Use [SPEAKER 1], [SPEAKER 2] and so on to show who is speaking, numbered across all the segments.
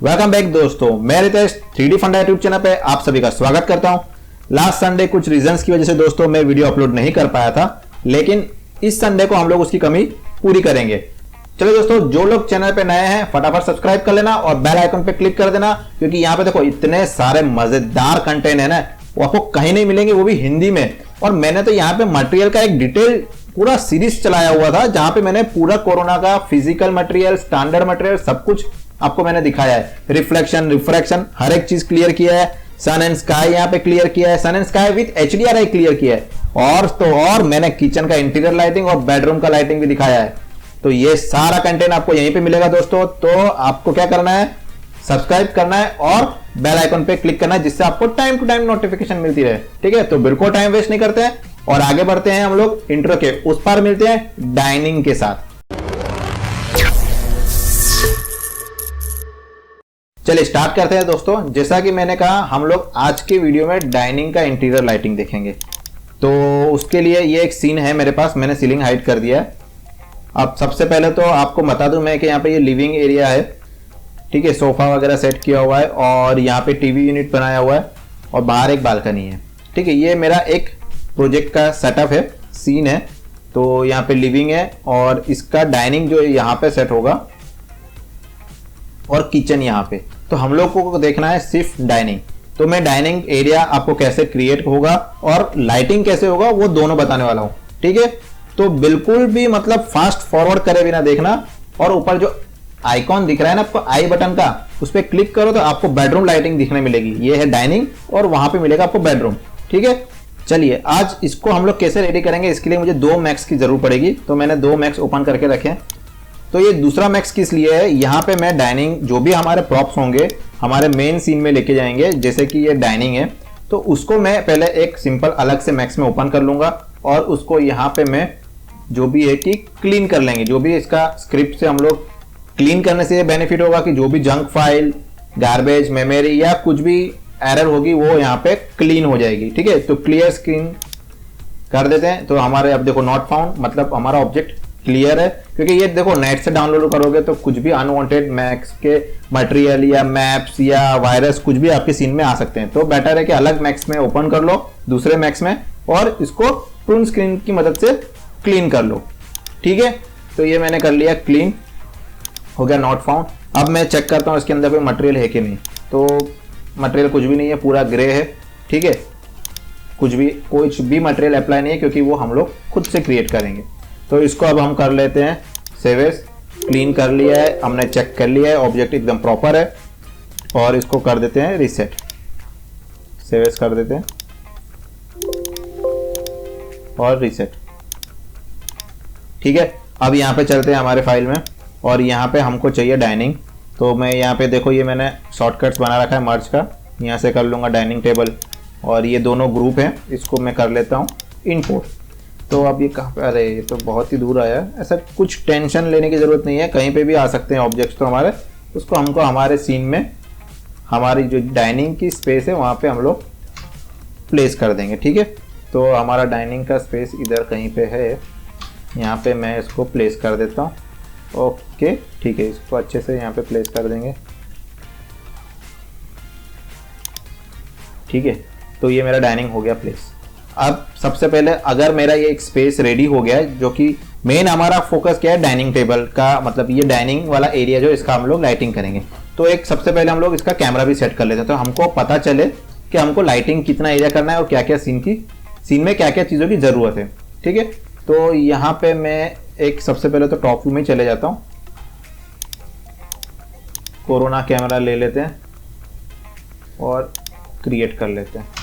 [SPEAKER 1] Welcome back दोस्तों, मैं Ritesh 3D फंडा यूट्यूब चैनल पे आप सभी का स्वागत करता हूं। लास्ट संडे कुछ रीजंस की वजह से दोस्तों मैं वीडियो अपलोड नहीं कर पाया था, लेकिन इस संडे को हम लोग उसकी कमी पूरी करेंगे। चलो दोस्तों, जो लोग चैनल पे नए हैं फटाफट सब्सक्राइब कर लेना और बेल आइकन पे क्लिक कर देना, क्योंकि यहाँ पे देखो इतने सारे मजेदार कंटेंट है ना, वो आपको कहीं नहीं मिलेंगे, वो भी हिंदी में। और मैंने तो यहाँ पे मटेरियल का एक डिटेल पूरा सीरीज चलाया हुआ था, जहां पे मैंने पूरा कोरोना का फिजिकल मटेरियल, स्टैंडर्ड मटेरियल सब कुछ आपको मैंने दिखाया है। रिफ्लेक्शन, रिफ्रैक्शन हर एक चीज क्लियर किया है। सन एंड स्काई यहाँ पे क्लियर किया है, sun and sky with HDRI clear किया है। और मैंने किचन का इंटीरियर लाइटिंग और बेडरूम का लाइटिंग भी दिखाया है। तो ये सारा कंटेंट आपको यहीं पे मिलेगा दोस्तों। तो आपको क्या करना है, सब्सक्राइब करना है और बेल आइकन पे क्लिक करना है, जिससे आपको टाइम टू टाइम नोटिफिकेशन मिलती रहे। ठीक है, तो बिल्कुल टाइम वेस्ट नहीं करते हैं और आगे बढ़ते हैं। हम लोग इंट्रो के उस पार मिलते हैं डाइनिंग के साथ। चलिए स्टार्ट करते हैं दोस्तों। जैसा कि मैंने कहा, हम लोग आज के वीडियो में डाइनिंग का इंटीरियर लाइटिंग देखेंगे। तो उसके लिए ये एक सीन है मेरे पास, मैंने सीलिंग हाइड कर दिया है। अब सबसे पहले तो आपको बता दूं मैं कि यहाँ पे ये लिविंग एरिया है। ठीक है, सोफा वगैरह सेट किया हुआ है और यहाँ पे टीवी यूनिट बनाया हुआ है और बाहर एक बालकनी है। ठीक है, ये मेरा एक प्रोजेक्ट का सेटअप है, सीन है। तो यहाँ पे लिविंग है और इसका डाइनिंग जो यहाँ पे सेट होगा और किचन यहाँ पे। तो हम लोग को देखना है सिर्फ डाइनिंग। तो मैं डाइनिंग एरिया आपको कैसे क्रिएट होगा और लाइटिंग कैसे होगा वो दोनों बताने वाला हूं। ठीक है, तो बिल्कुल भी मतलब फास्ट फॉरवर्ड करे बिना देखना। और ऊपर जो आइकॉन दिख रहा है ना आपको, आई बटन का, उस पर क्लिक करो तो आपको बेडरूम लाइटिंग दिखने मिलेगी। ये है डाइनिंग और वहां पे मिलेगा आपको बेडरूम। ठीक है, चलिए आज इसको हम लोग कैसे रेडी करेंगे, इसके लिए मुझे 2 मैक्स की जरूरत पड़ेगी। तो मैंने 2 मैक्स ओपन करके रखे। तो ये दूसरा मैक्स किस लिए है, यहाँ पे मैं डाइनिंग जो भी हमारे प्रॉप्स होंगे हमारे मेन सीन में लेके जाएंगे। जैसे कि ये डाइनिंग है तो उसको मैं पहले एक सिंपल अलग से मैक्स में ओपन कर लूंगा और उसको यहाँ पे मैं जो भी है कि क्लीन कर लेंगे। जो भी इसका स्क्रिप्ट से हम लोग क्लीन करने से ये बेनिफिट होगा कि जो भी जंक फाइल, गार्बेज, मेमोरी या कुछ भी एरर होगी वो यहाँ पे क्लीन हो जाएगी। ठीक है, तो क्लियर स्क्रीन कर देते हैं। तो हमारे अब देखो नॉट फाउंड, मतलब हमारा ऑब्जेक्ट क्लियर है। क्योंकि ये देखो नेट से डाउनलोड करोगे तो कुछ भी अनवांटेड मैक्स के मटेरियल या मैप्स या वायरस कुछ भी आपके सीन में आ सकते हैं। तो बेटर है कि अलग मैक्स में ओपन कर लो, दूसरे मैक्स में, और इसको प्रून स्क्रीन की मदद से क्लीन कर लो। ठीक है, तो ये मैंने कर लिया, क्लीन हो गया नॉट फाउंड। अब मैं चेक करता हूँ इसके अंदर कोई मटेरियल है कि नहीं। तो मटेरियल कुछ भी नहीं है, पूरा ग्रे है। ठीक है, कुछ भी मटेरियल अप्लाई नहीं है, क्योंकि वो हम लोग खुद से क्रिएट करेंगे। तो इसको अब हम कर लेते हैं सेव एज। क्लीन कर लिया है, हमने चेक कर लिया है, ऑब्जेक्ट एकदम प्रॉपर है। और इसको कर देते हैं रीसेट, सेव एज कर देते हैं और रीसेट। ठीक है, अब यहाँ पे चलते हैं हमारे फाइल में और यहाँ पे हमको चाहिए डाइनिंग। तो मैं यहाँ पे देखो ये मैंने शॉर्टकट्स बना रखा है मर्ज का, यहाँ से कर लूँगा डाइनिंग टेबल और ये दोनों ग्रुप हैं, इसको मैं कर लेता हूँ इंपोर्ट। तो अब ये कहाँ पे, अरे ये तो बहुत ही दूर आया। ऐसा कुछ टेंशन लेने की ज़रूरत नहीं है, कहीं पे भी आ सकते हैं ऑब्जेक्ट्स। तो हमारे उसको हमको हमारे सीन में हमारी जो डाइनिंग की स्पेस है वहाँ पे हम लोग प्लेस कर देंगे। ठीक है, तो हमारा डाइनिंग का स्पेस इधर कहीं पे है, यहाँ पे मैं इसको प्लेस कर देता हूँ। ओके ठीक है, इसको अच्छे से यहाँ पे प्लेस कर देंगे। ठीक है, तो ये मेरा डाइनिंग हो गया प्लेस। अब सबसे पहले अगर मेरा ये एक स्पेस रेडी हो गया है, जो कि मेन हमारा फोकस क्या है डाइनिंग टेबल का, मतलब ये डाइनिंग वाला एरिया जो इसका हम लोग लाइटिंग करेंगे। तो एक सबसे पहले हम लोग इसका कैमरा भी सेट कर लेते हैं, तो हमको पता चले कि हमको लाइटिंग कितना एरिया करना है और क्या क्या सीन में क्या क्या चीज़ों की ज़रूरत है। ठीक है, तो यहाँ पे मैं एक सबसे पहले तो टॉप व्यू में चले जाता हूँ, कोरोना कैमरा ले लेते हैं और क्रिएट कर लेते हैं।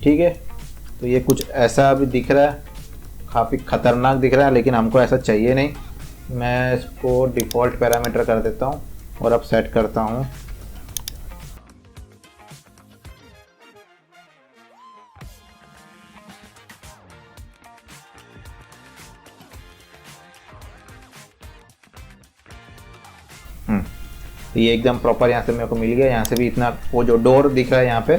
[SPEAKER 1] ठीक है, तो ये कुछ ऐसा भी दिख रहा है, काफ़ी खतरनाक दिख रहा है, लेकिन हमको ऐसा चाहिए नहीं। मैं इसको डिफ़ॉल्ट पैरामीटर कर देता हूँ और अब सेट करता हूँ ये एकदम प्रॉपर यहाँ से मेरे को मिल गया। यहाँ से भी इतना वो जो डोर दिख रहा है यहाँ पे,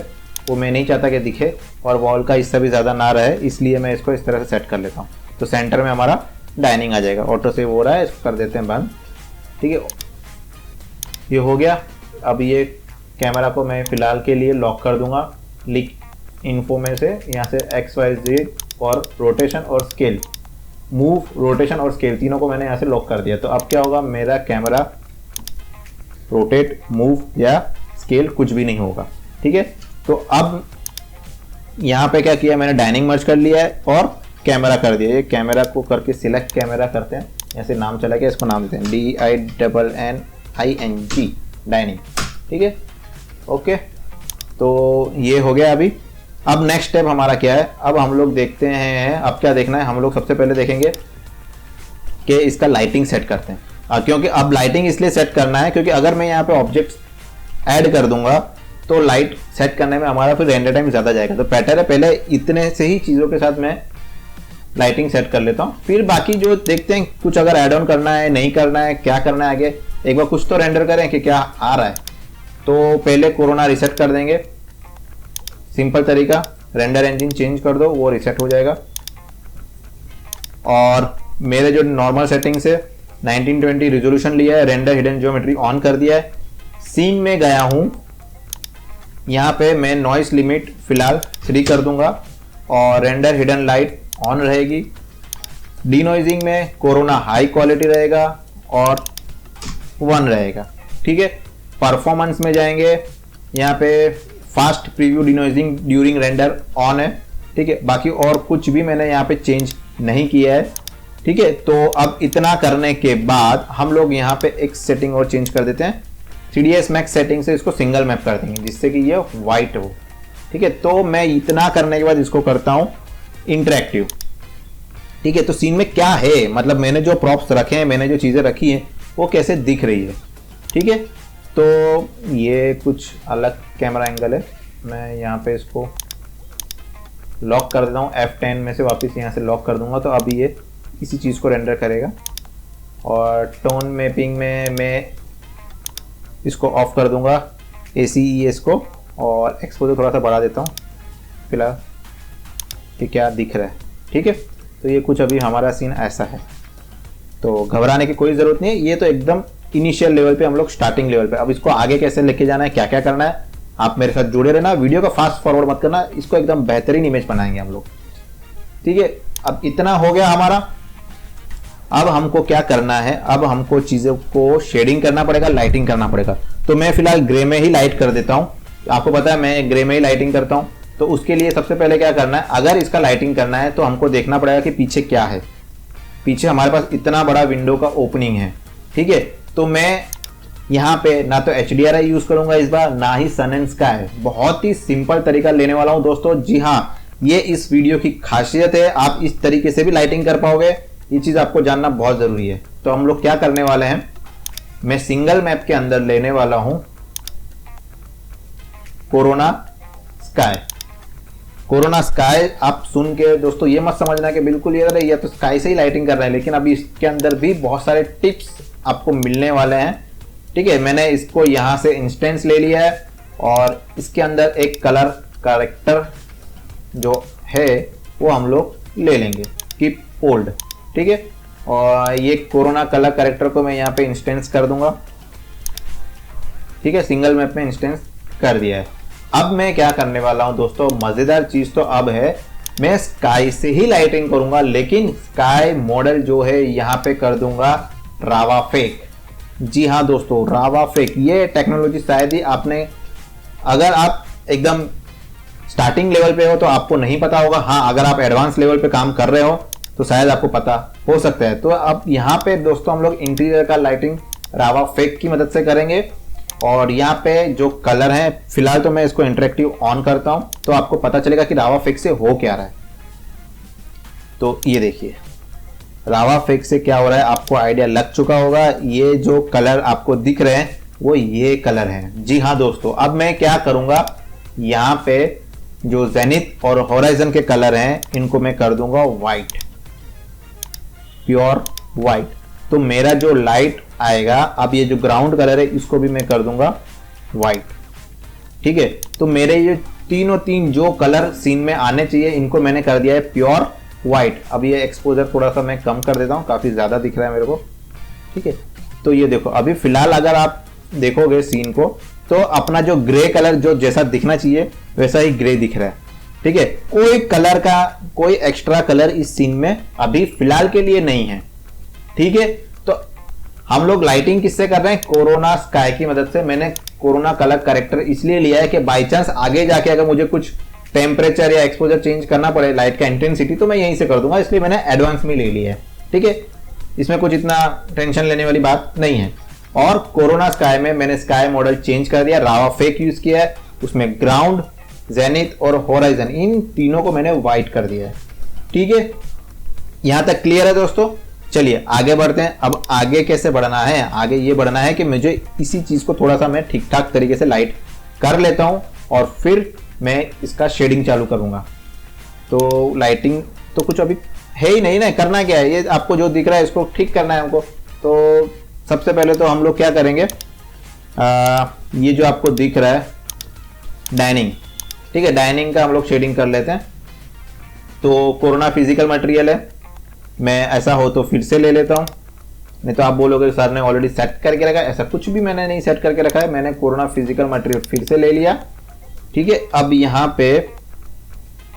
[SPEAKER 1] वो मैं नहीं चाहता कि दिखे और वॉल का हिस्सा भी ज़्यादा ना रहे, इसलिए मैं इसको इस तरह से सेट कर लेता हूँ। तो सेंटर में हमारा डाइनिंग आ जाएगा। ऑटो सेव हो रहा है, इसको कर देते हैं बंद। ठीक है, ये हो गया। अब ये कैमरा को मैं फिलहाल के लिए लॉक कर दूंगा। लिक इन्फो में से यहाँ से XYZ और रोटेशन और स्केल, मूव, रोटेशन और स्केल तीनों को मैंने यहाँ से लॉक कर दिया। तो अब क्या होगा, मेरा कैमरा रोटेट, मूव या स्केल कुछ भी नहीं होगा। ठीक है, तो अब यहाँ पे क्या किया मैंने, डाइनिंग मर्ज कर लिया है और कैमरा कर दिया। ये कैमरा को करके सिलेक्ट कैमरा करते हैं, ऐसे नाम चला गया, इसको नाम देते हैं DINNING डाइनिंग। ठीक है, ओके, तो ये हो गया अभी। अब नेक्स्ट स्टेप हमारा क्या है, अब हम लोग देखते हैं। अब क्या देखना है, हम लोग सबसे पहले देखेंगे कि इसका लाइटिंग सेट करते हैं। क्योंकि अब लाइटिंग इसलिए सेट करना है क्योंकि अगर मैं यहाँ पे ऑब्जेक्ट्स ऐड कर दूंगा तो लाइट सेट करने में हमारा फिर रेंडर टाइम ज़्यादा जाएगा। तो बेटर है पहले इतने से ही चीज़ों के साथ मैं लाइटिंग सेट कर लेता हूँ, फिर बाकी जो देखते हैं कुछ अगर ऐड ऑन करना है, नहीं करना है, क्या करना है आगे, एक बार कुछ तो रेंडर करें कि क्या आ रहा है। तो पहले कोरोना रिसेट कर देंगे, सिंपल तरीका, रेंडर इंजन चेंज कर दो, वो रिसेट हो जाएगा। और मेरे जो नॉर्मल सेटिंग्स है 1920 रिजोल्यूशन लिया है, रेंडर हिडन ज्योमेट्री ऑन कर दिया है। सीन में गया हूं, यहाँ पे मैं नॉइस लिमिट फिलहाल 3 कर दूंगा और रेंडर हिडन लाइट ऑन रहेगी। डीनॉइजिंग में कोरोना हाई क्वालिटी रहेगा और 1 रहेगा। ठीक है, परफॉर्मेंस में जाएंगे, यहाँ पे fast preview डीनॉइजिंग during render on है। ठीक है, बाकी और कुछ भी मैंने यहाँ पे चेंज नहीं किया है। ठीक है, तो अब इतना करने के बाद हम लोग यहाँ पे एक सेटिंग और चेंज कर देते हैं। 3ds Max सेटिंग से इसको सिंगल मैप कर देंगे जिससे कि ये वाइट हो। ठीक है, तो मैं इतना करने के बाद इसको करता हूँ इंटरेक्टिव। ठीक है, तो सीन में क्या है, मतलब मैंने जो प्रॉप्स रखे हैं, मैंने जो चीज़ें रखी हैं वो कैसे दिख रही है। ठीक है, तो ये कुछ अलग कैमरा एंगल है, मैं यहाँ पे इसको लॉक कर देता हूँ। F10 में से वापस यहाँ से लॉक कर दूंगा तो अभी ये इसी चीज़ को रेंडर करेगा। और टोन मैपिंग में मैं इसको ऑफ कर दूंगा, ACES को, और एक्सपोजर थोड़ा सा बढ़ा देता हूँ फिलहाल कि क्या दिख रहा है। ठीक है, तो ये कुछ अभी हमारा सीन ऐसा है, तो घबराने की कोई ज़रूरत नहीं है। ये तो एकदम इनिशियल लेवल पे, हम लोग स्टार्टिंग लेवल पे। अब इसको आगे कैसे लेके जाना है, क्या क्या करना है, आप मेरे साथ जुड़े रहना, वीडियो को फास्ट फॉरवर्ड मत करना, इसको एकदम बेहतरीन इमेज बनाएंगे हम लोग। ठीक है, अब इतना हो गया हमारा। अब हमको क्या करना है, अब हमको चीज़ों को शेडिंग करना पड़ेगा, लाइटिंग करना पड़ेगा। तो मैं फिलहाल ग्रे में ही लाइट कर देता हूँ, आपको पता है मैं ग्रे में ही लाइटिंग करता हूँ। तो उसके लिए सबसे पहले क्या करना है, अगर इसका लाइटिंग करना है तो हमको देखना पड़ेगा कि पीछे क्या है। पीछे हमारे पास इतना बड़ा विंडो का ओपनिंग है। ठीक है, तो मैं यहाँ पे ना तो HDRI यूज करूंगा इस बार, ना ही सन एंड स्काई, बहुत ही सिंपल तरीका लेने वाला हूं दोस्तों। जी हाँ, ये इस वीडियो की खासियत है, आप इस तरीके से भी लाइटिंग कर पाओगे, ये चीज आपको जानना बहुत जरूरी है। तो हम लोग क्या करने वाले हैं, मैं सिंगल मैप के अंदर लेने वाला हूं कोरोना स्काई। कोरोना स्काई आप सुन के दोस्तों ये मत समझना कि बिल्कुल ये तो स्काई से ही लाइटिंग कर रहे हैं, लेकिन अभी इसके अंदर भी बहुत सारे टिप्स आपको मिलने वाले हैं। ठीक है, मैंने इसको यहाँ से इंस्टेंस ले लिया है और इसके अंदर एक कलर करेक्टर जो है वो हम लोग ले लेंगे, कीप ओल्ड। ठीक है, और ये कोरोना कलर करेक्टर को मैं यहाँ पे इंस्टेंस कर दूंगा। ठीक है, सिंगल मैप में इंस्टेंस कर दिया है। अब मैं क्या करने वाला हूँ दोस्तों, मजेदार चीज तो अब है, मैं स्काई से ही लाइटिंग करूंगा, लेकिन स्काई मॉडल जो है यहाँ पे कर दूंगा रावा फेक। जी हाँ दोस्तों, रावा फेक, ये टेक्नोलॉजी शायद ही आपने, अगर आप एकदम स्टार्टिंग लेवल पे हो तो आपको नहीं पता होगा। हाँ, अगर आप एडवांस लेवल पे काम कर रहे हो तो शायद आपको पता हो सकता है। तो अब यहाँ पे दोस्तों हम लोग इंटीरियर का लाइटिंग रावा फेक की मदद से करेंगे। और यहाँ पे जो कलर है, फिलहाल तो मैं इसको इंटरेक्टिव ऑन करता हूँ तो आपको पता चलेगा कि रावा फेक से हो क्या रहा है। तो ये देखिए रावा फेक से क्या हो रहा है, आपको आइडिया लग चुका होगा। ये जो कलर आपको दिख रहे हैं वो ये कलर हैं। जी हाँ दोस्तों, अब मैं क्या करूंगा, यहाँ पे जो जेनिथ और होराइजन के कलर हैं इनको मैं कर दूंगा वाइट, प्योर वाइट। तो मेरा जो लाइट आएगा, अब ये जो ग्राउंड कलर है इसको भी मैं कर दूंगा वाइट। ठीक है, तो मेरे ये तीन जो कलर सीन में आने चाहिए इनको मैंने कर दिया है प्योर वाइट। अब ये एक्सपोजर थोड़ा सा मैं कम कर देता हूँ, काफ़ी ज़्यादा दिख रहा है मेरे को, ठीक है। तो ये देखो अभी फिलहाल अगर आप देखोगे सीन को तो अपना जो ग्रे कलर जो जैसा दिखना चाहिए वैसा ही ग्रे दिख रहा है, ठीक है। कोई कलर का कोई एक्स्ट्रा कलर इस सीन में अभी फिलहाल के लिए नहीं है, ठीक है। तो हम लोग लाइटिंग किससे कर रहे हैं, कोरोना स्काई की मदद से। मैंने कोरोना कलर करेक्टर इसलिए लिया है कि बाई चांस आगे जाके अगर मुझे कुछ टेम्परेचर या एक्सपोजर चेंज करना पड़े लाइट का इंटेंसिटी तो मैं यहीं से कर दूंगा, इसलिए मैंने एडवांस में ले लिया है, ठीक है। इसमें कुछ इतना टेंशन लेने वाली बात नहीं है। और कोरोना स्काई में मैंने स्काई मॉडल चेंज कर दिया, रावा फेक यूज किया है, उसमें ग्राउंड, जेनिथ और होराइजन इन तीनों को मैंने व्हाइट कर दिया है, ठीक है। यहां तक क्लियर है दोस्तों। चलिए आगे बढ़ते हैं। अब आगे कैसे बढ़ना है, आगे ये बढ़ना है कि मुझे इसी चीज को थोड़ा सा मैं ठीक ठाक तरीके से लाइट कर लेता हूं और फिर मैं इसका शेडिंग चालू करूंगा। तो लाइटिंग तो कुछ अभी है ही नहीं ना, करना क्या है, ये आपको जो दिख रहा है इसको ठीक करना है हमको। तो सबसे पहले तो हम लोग क्या करेंगे, ये जो आपको दिख रहा है डाइनिंग, ठीक है, डाइनिंग का हम लोग शेडिंग कर लेते हैं। तो कोरोना फिजिकल मटेरियल है, मैं ऐसा हो तो फिर से ले लेता हूं, नहीं तो आप बोलोगे सर ने ऑलरेडी सेट करके रखा है। ऐसा कुछ भी मैंने नहीं सेट करके रखा है, मैंने कोरोना फिजिकल मटेरियल फिर से ले लिया, ठीक है। अब यहाँ पे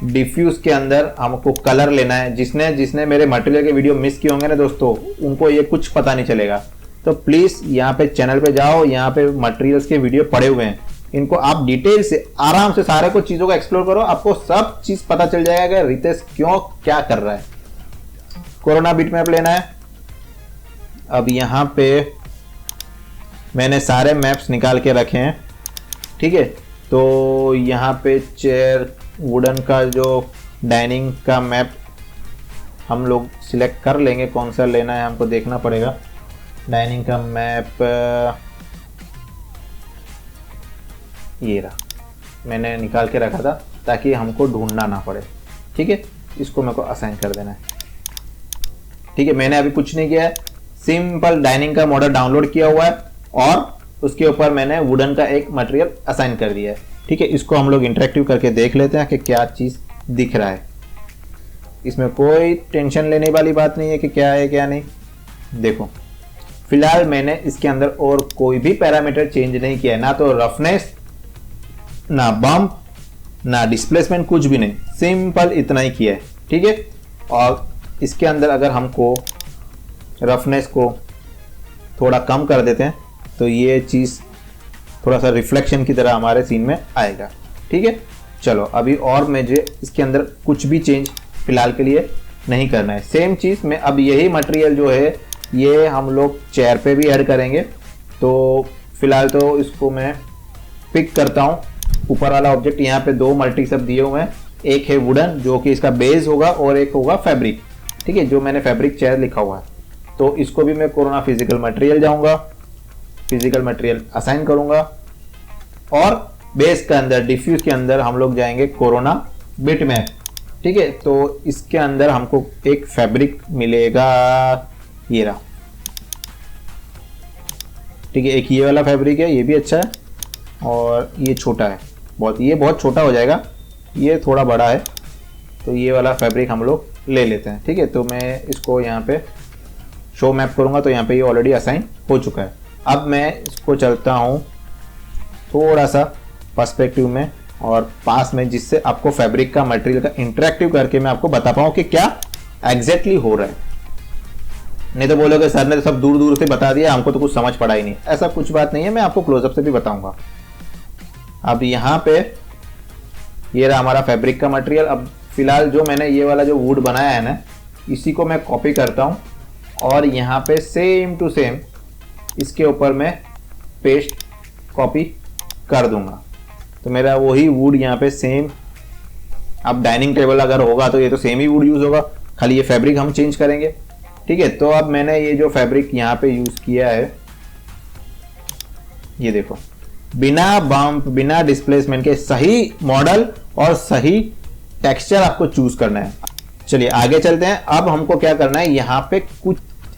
[SPEAKER 1] डिफ्यूज के अंदर हमको कलर लेना है। जिसने मेरे मटेरियल के वीडियो मिस किए होंगे ना दोस्तों, उनको ये कुछ पता नहीं चलेगा। तो प्लीज यहाँ पे चैनल पे जाओ, यहाँ पे मटेरियल्स के वीडियो पड़े हुए हैं, इनको आप डिटेल से आराम से सारे कुछ चीजों को एक्सप्लोर करो, आपको सब चीज पता चल जाएगा कि रितेश क्यों क्या कर रहा है। कोरोना बिट मैप लेना है। अब यहाँ पे मैंने सारे मैप्स निकाल के रखे हैं, ठीक है। तो यहाँ पे चेयर वुडन का जो डाइनिंग का मैप हम लोग सिलेक्ट कर लेंगे, कौन सा लेना है हमको देखना पड़ेगा। डाइनिंग का मैप ये रहा, मैंने निकाल के रखा था ताकि हमको ढूंढना ना पड़े, ठीक है। इसको मेरे को असाइन कर देना है, ठीक है। मैंने अभी कुछ नहीं किया है, सिंपल डाइनिंग का मॉडल डाउनलोड किया हुआ है और उसके ऊपर मैंने वुडन का एक मटेरियल असाइन कर दिया है, ठीक है। इसको हम लोग इंटरेक्टिव करके देख लेते हैं कि क्या चीज़ दिख रहा है। इसमें कोई टेंशन लेने वाली बात नहीं है कि क्या है क्या नहीं। देखो फिलहाल मैंने इसके अंदर और कोई भी पैरामीटर चेंज नहीं किया है, ना तो रफनेस, ना बम्प, ना डिस्प्लेसमेंट, कुछ भी नहीं, सिंपल इतना ही किया है, ठीक है। और इसके अंदर अगर हमको रफनेस को थोड़ा कम कर देते हैं तो ये चीज़ थोड़ा सा रिफ्लेक्शन की तरह हमारे सीन में आएगा, ठीक है। चलो अभी और मुझे इसके अंदर कुछ भी चेंज फिलहाल के लिए नहीं करना है। सेम चीज़ में अब यही मटेरियल जो है ये हम लोग चेयर पे भी ऐड करेंगे। तो फिलहाल तो इसको मैं पिक करता हूँ, ऊपर वाला ऑब्जेक्ट। यहाँ पे दो मल्टी सब दिए हुए हैं, एक है वुडन जो कि इसका बेस होगा और एक होगा फैब्रिक, ठीक है, जो मैंने फैब्रिक चेयर लिखा हुआ है। तो इसको भी मैं कोरोना फिजिकल मटेरियल जाऊंगा, फिजिकल मटेरियल असाइन करूंगा और बेस के अंदर डिफ्यूज के अंदर हम लोग जाएंगे कोरोना बिट मैप, ठीक है। तो इसके अंदर हमको एक फैब्रिक मिलेगा, ये रहा, ठीक है। एक ये वाला फैब्रिक है, ये भी अच्छा है और ये छोटा है बहुत, ये बहुत छोटा हो जाएगा, ये थोड़ा बड़ा है। तो ये वाला फैब्रिक हम लोग ले लेते हैं, ठीक है। तो मैं इसको यहाँ पे शो मैप करूँगा तो यहाँ पे ये ऑलरेडी असाइन हो चुका है। अब मैं इसको चलता हूँ थोड़ा सा पर्सपेक्टिव में और पास में, जिससे आपको फैब्रिक का मटेरियल का इंटरेक्टिव करके मैं आपको बता पाऊँ कि क्या एग्जैक्टली हो रहा है। नहीं तो बोलोगे सर ने तो सब दूर दूर से बता दिया, हमको तो कुछ समझ पड़ा ही नहीं। ऐसा कुछ बात नहीं है, मैं आपको क्लोजअप से भी बताऊंगा। अब यहाँ पे ये रहा हमारा फैब्रिक का मटेरियल। अब फिलहाल जो मैंने ये वाला जो वुड बनाया है ना, इसी को मैं कॉपी करता हूँ और यहाँ पे सेम टू सेम इसके ऊपर मैं पेस्ट कॉपी कर दूंगा। तो मेरा वही वुड यहाँ पे सेम, अब डाइनिंग टेबल अगर होगा तो ये तो सेम ही वुड यूज होगा, खाली ये फैब्रिक हम चेंज करेंगे, ठीक है। तो अब मैंने ये जो फैब्रिक यहाँ पे यूज किया है, ये देखो, बिना बम्प बिना डिस्प्लेसमेंट के सही मॉडल और सही टेक्सचर आपको चूज करना है। चलिए आगे चलते हैं। अब हमको क्या करना है, यहाँ पे कुछ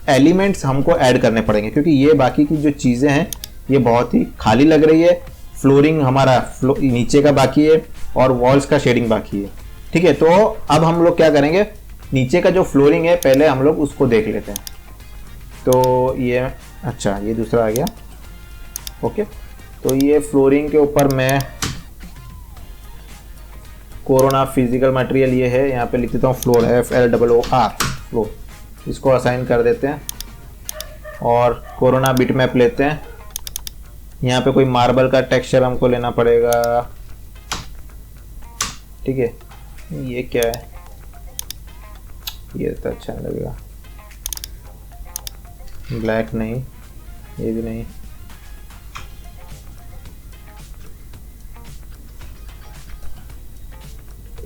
[SPEAKER 1] एलिमेंट्स हमको ऐड करने पड़ेंगे क्योंकि ये बाकी की जो चीजें हैं ये बहुत ही खाली लग रही है। फ्लोरिंग हमारा नीचे का बाकी है और वॉल्स का शेडिंग बाकी है, ठीक है। तो अब हम लोग क्या करेंगे, नीचे का जो फ्लोरिंग है पहले हम लोग उसको देख लेते हैं। तो ये अच्छा, ये दूसरा आ गया। ओके, तो ये फ्लोरिंग के ऊपर मैं कोरोना फिजिकल मटेरियल ये है, यहाँ पे लिख देता हूँ फ्लोर, FLOOR फ्लोर, इसको असाइन कर देते हैं। और कोरोना बिट मैप लेते हैं। यहाँ पे कोई मार्बल का टेक्सचर हमको लेना पड़ेगा। ठीक है, ये क्या है, ये तो अच्छा नहीं लगेगा, ब्लैक नहीं, ये भी नहीं,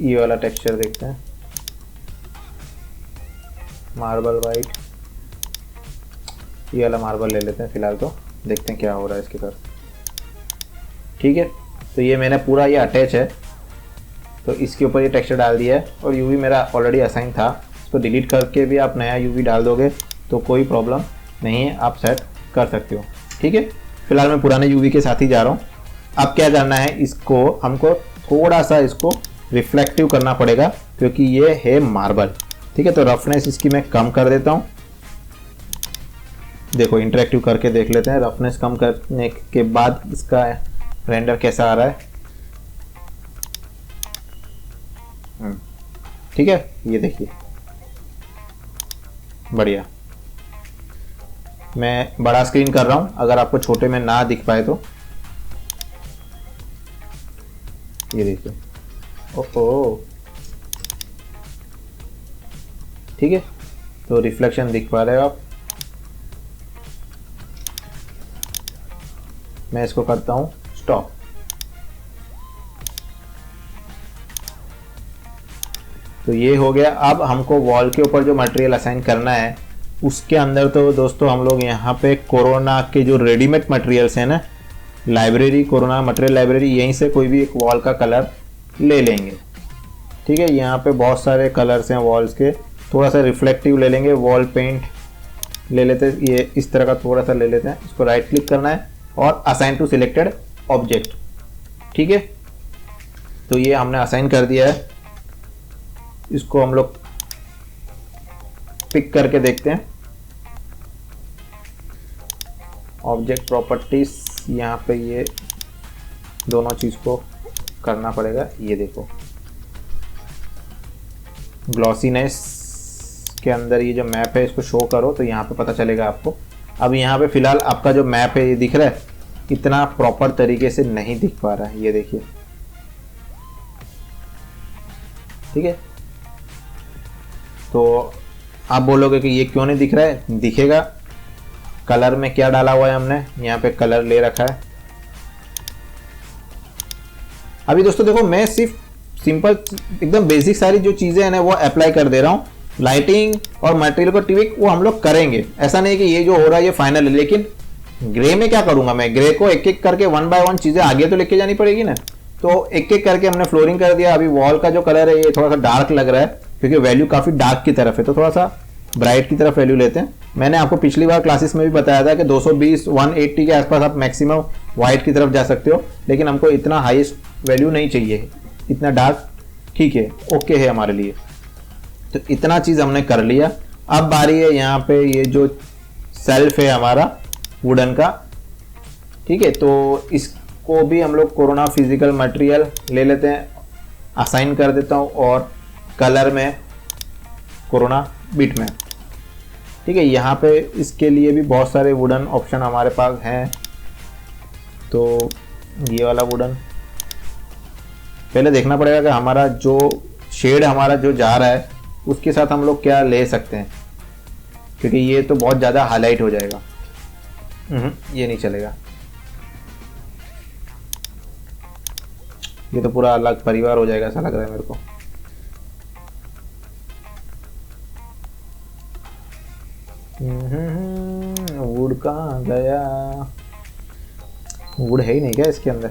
[SPEAKER 1] ये वाला टेक्सचर देखते हैं, मार्बल वाइट, ये वाला मार्बल ले लेते हैं फिलहाल, तो देखते हैं क्या हो रहा है इसके साथ। ठीक है, तो ये मैंने पूरा ये अटैच है, तो इसके ऊपर ये टेक्सचर डाल दिया है। और यूवी मेरा ऑलरेडी असाइन था, इसको डिलीट करके भी आप नया यूवी डाल दोगे तो कोई प्रॉब्लम नहीं है, आप सेट कर सकते हो। ठीक है, फिलहाल मैं पुराने यूवी के साथ ही जा रहा हूँ। अब क्या करना है, इसको हमको थोड़ा सा इसको रिफ्लेक्टिव करना पड़ेगा क्योंकि ये है मार्बल। ठीक है, तो रफनेस इसकी मैं कम कर देता हूँ। देखो इंटरेक्टिव करके देख लेते हैं, रफनेस कम करने के बाद इसका रेंडर कैसा आ रहा है। ठीक है, ये देखिए बढ़िया। मैं बड़ा स्क्रीन कर रहा हूं, अगर आपको छोटे में ना दिख पाए तो ये देखिए, ओहो। ठीक है, तो रिफ्लेक्शन दिख पा रहे हो आप। मैं इसको करता हूं स्टॉप। तो ये हो गया। अब हमको वॉल के ऊपर जो मटेरियल असाइन करना है उसके अंदर तो दोस्तों हम लोग यहाँ पे कोरोना के जो रेडीमेड मटेरियल्स हैं ना, लाइब्रेरी, कोरोना मटेरियल लाइब्रेरी, यहीं से कोई भी एक वॉल का कलर ले लेंगे। ठीक है, यहाँ पे बहुत सारे कलर्स हैं वॉल्स के, थोड़ा सा रिफ्लेक्टिव ले लेंगे, वॉल पेंट ले लेते हैं, ये इस तरह का थोड़ा सा ले लेते हैं। इसको राइट क्लिक करना है और असाइन टू सिलेक्टेड ऑब्जेक्ट। ठीक है, तो ये हमने असाइन कर दिया है। इसको हम लोग पिक करके देखते हैं। ऑब्जेक्ट प्रॉपर्टीज, यहाँ पे ये दोनों चीज को करना पड़ेगा। ये देखो ग्लॉसीनेस के अंदर ये जो मैप है इसको शो करो, तो यहाँ पे पता चलेगा आपको। अब यहाँ पे फिलहाल आपका जो मैप है ये दिख रहा है, इतना प्रॉपर तरीके से नहीं दिख पा रहा है, ये देखिए। ठीक है, तो आप बोलोगे कि ये क्यों नहीं दिख रहा है, दिखेगा। कलर में क्या डाला हुआ है हमने, यहाँ पे कलर ले रखा है। अभी दोस्तों देखो, मैं सिर्फ सिंपल एकदम बेसिक सारी जो चीजें हैं ना वो अप्लाई कर दे रहा हूँ। लाइटिंग और मटेरियल को ट्विक वो हम लोग करेंगे, ऐसा नहीं कि ये जो हो रहा है ये फाइनल है। लेकिन ग्रे में क्या करूंगा मैं, ग्रे को एक एक करके 1 बाय 1 चीजें आगे तो लेके जानी पड़ेगी ना। तो एक एक करके हमने फ्लोरिंग कर दिया। अभी वॉल का जो कलर है ये थोड़ा सा डार्क लग रहा है क्योंकि वैल्यू काफी डार्क की तरफ है, तो थोड़ा सा ब्राइट की तरफ वैल्यू लेते हैं। मैंने आपको पिछली बार क्लासेस में भी बताया था कि 220 180 के आसपास आप मैक्सिमम व्हाइट की तरफ जा सकते हो, लेकिन हमको इतना हाईएस्ट वैल्यू नहीं चाहिए, इतना डार्क ठीक है, ओके है हमारे लिए। तो इतना चीज हमने कर लिया। अब बारी है यहाँ पे ये जो सेल्फ है हमारा वुडन का। ठीक है, तो इसको भी हम लोग कोरोना फिजिकल मटेरियल ले लेते हैं, असाइन कर देता हूँ और कलर में कोरोना बिट में। ठीक है, यहाँ पे इसके लिए भी बहुत सारे वुडन ऑप्शन हमारे पास हैं। तो ये वाला वुडन पहले देखना पड़ेगा कि हमारा जो शेड हमारा जो जा रहा है उसके साथ हम लोग क्या ले सकते हैं, क्योंकि ये तो बहुत ज़्यादा हाईलाइट हो जाएगा। ये नहीं चलेगा, ये तो पूरा अलग परिवार हो जाएगा ऐसा लग रहा है मेरे को। वुड कहाँ गया, वुड है ही नहीं क्या इसके अंदर।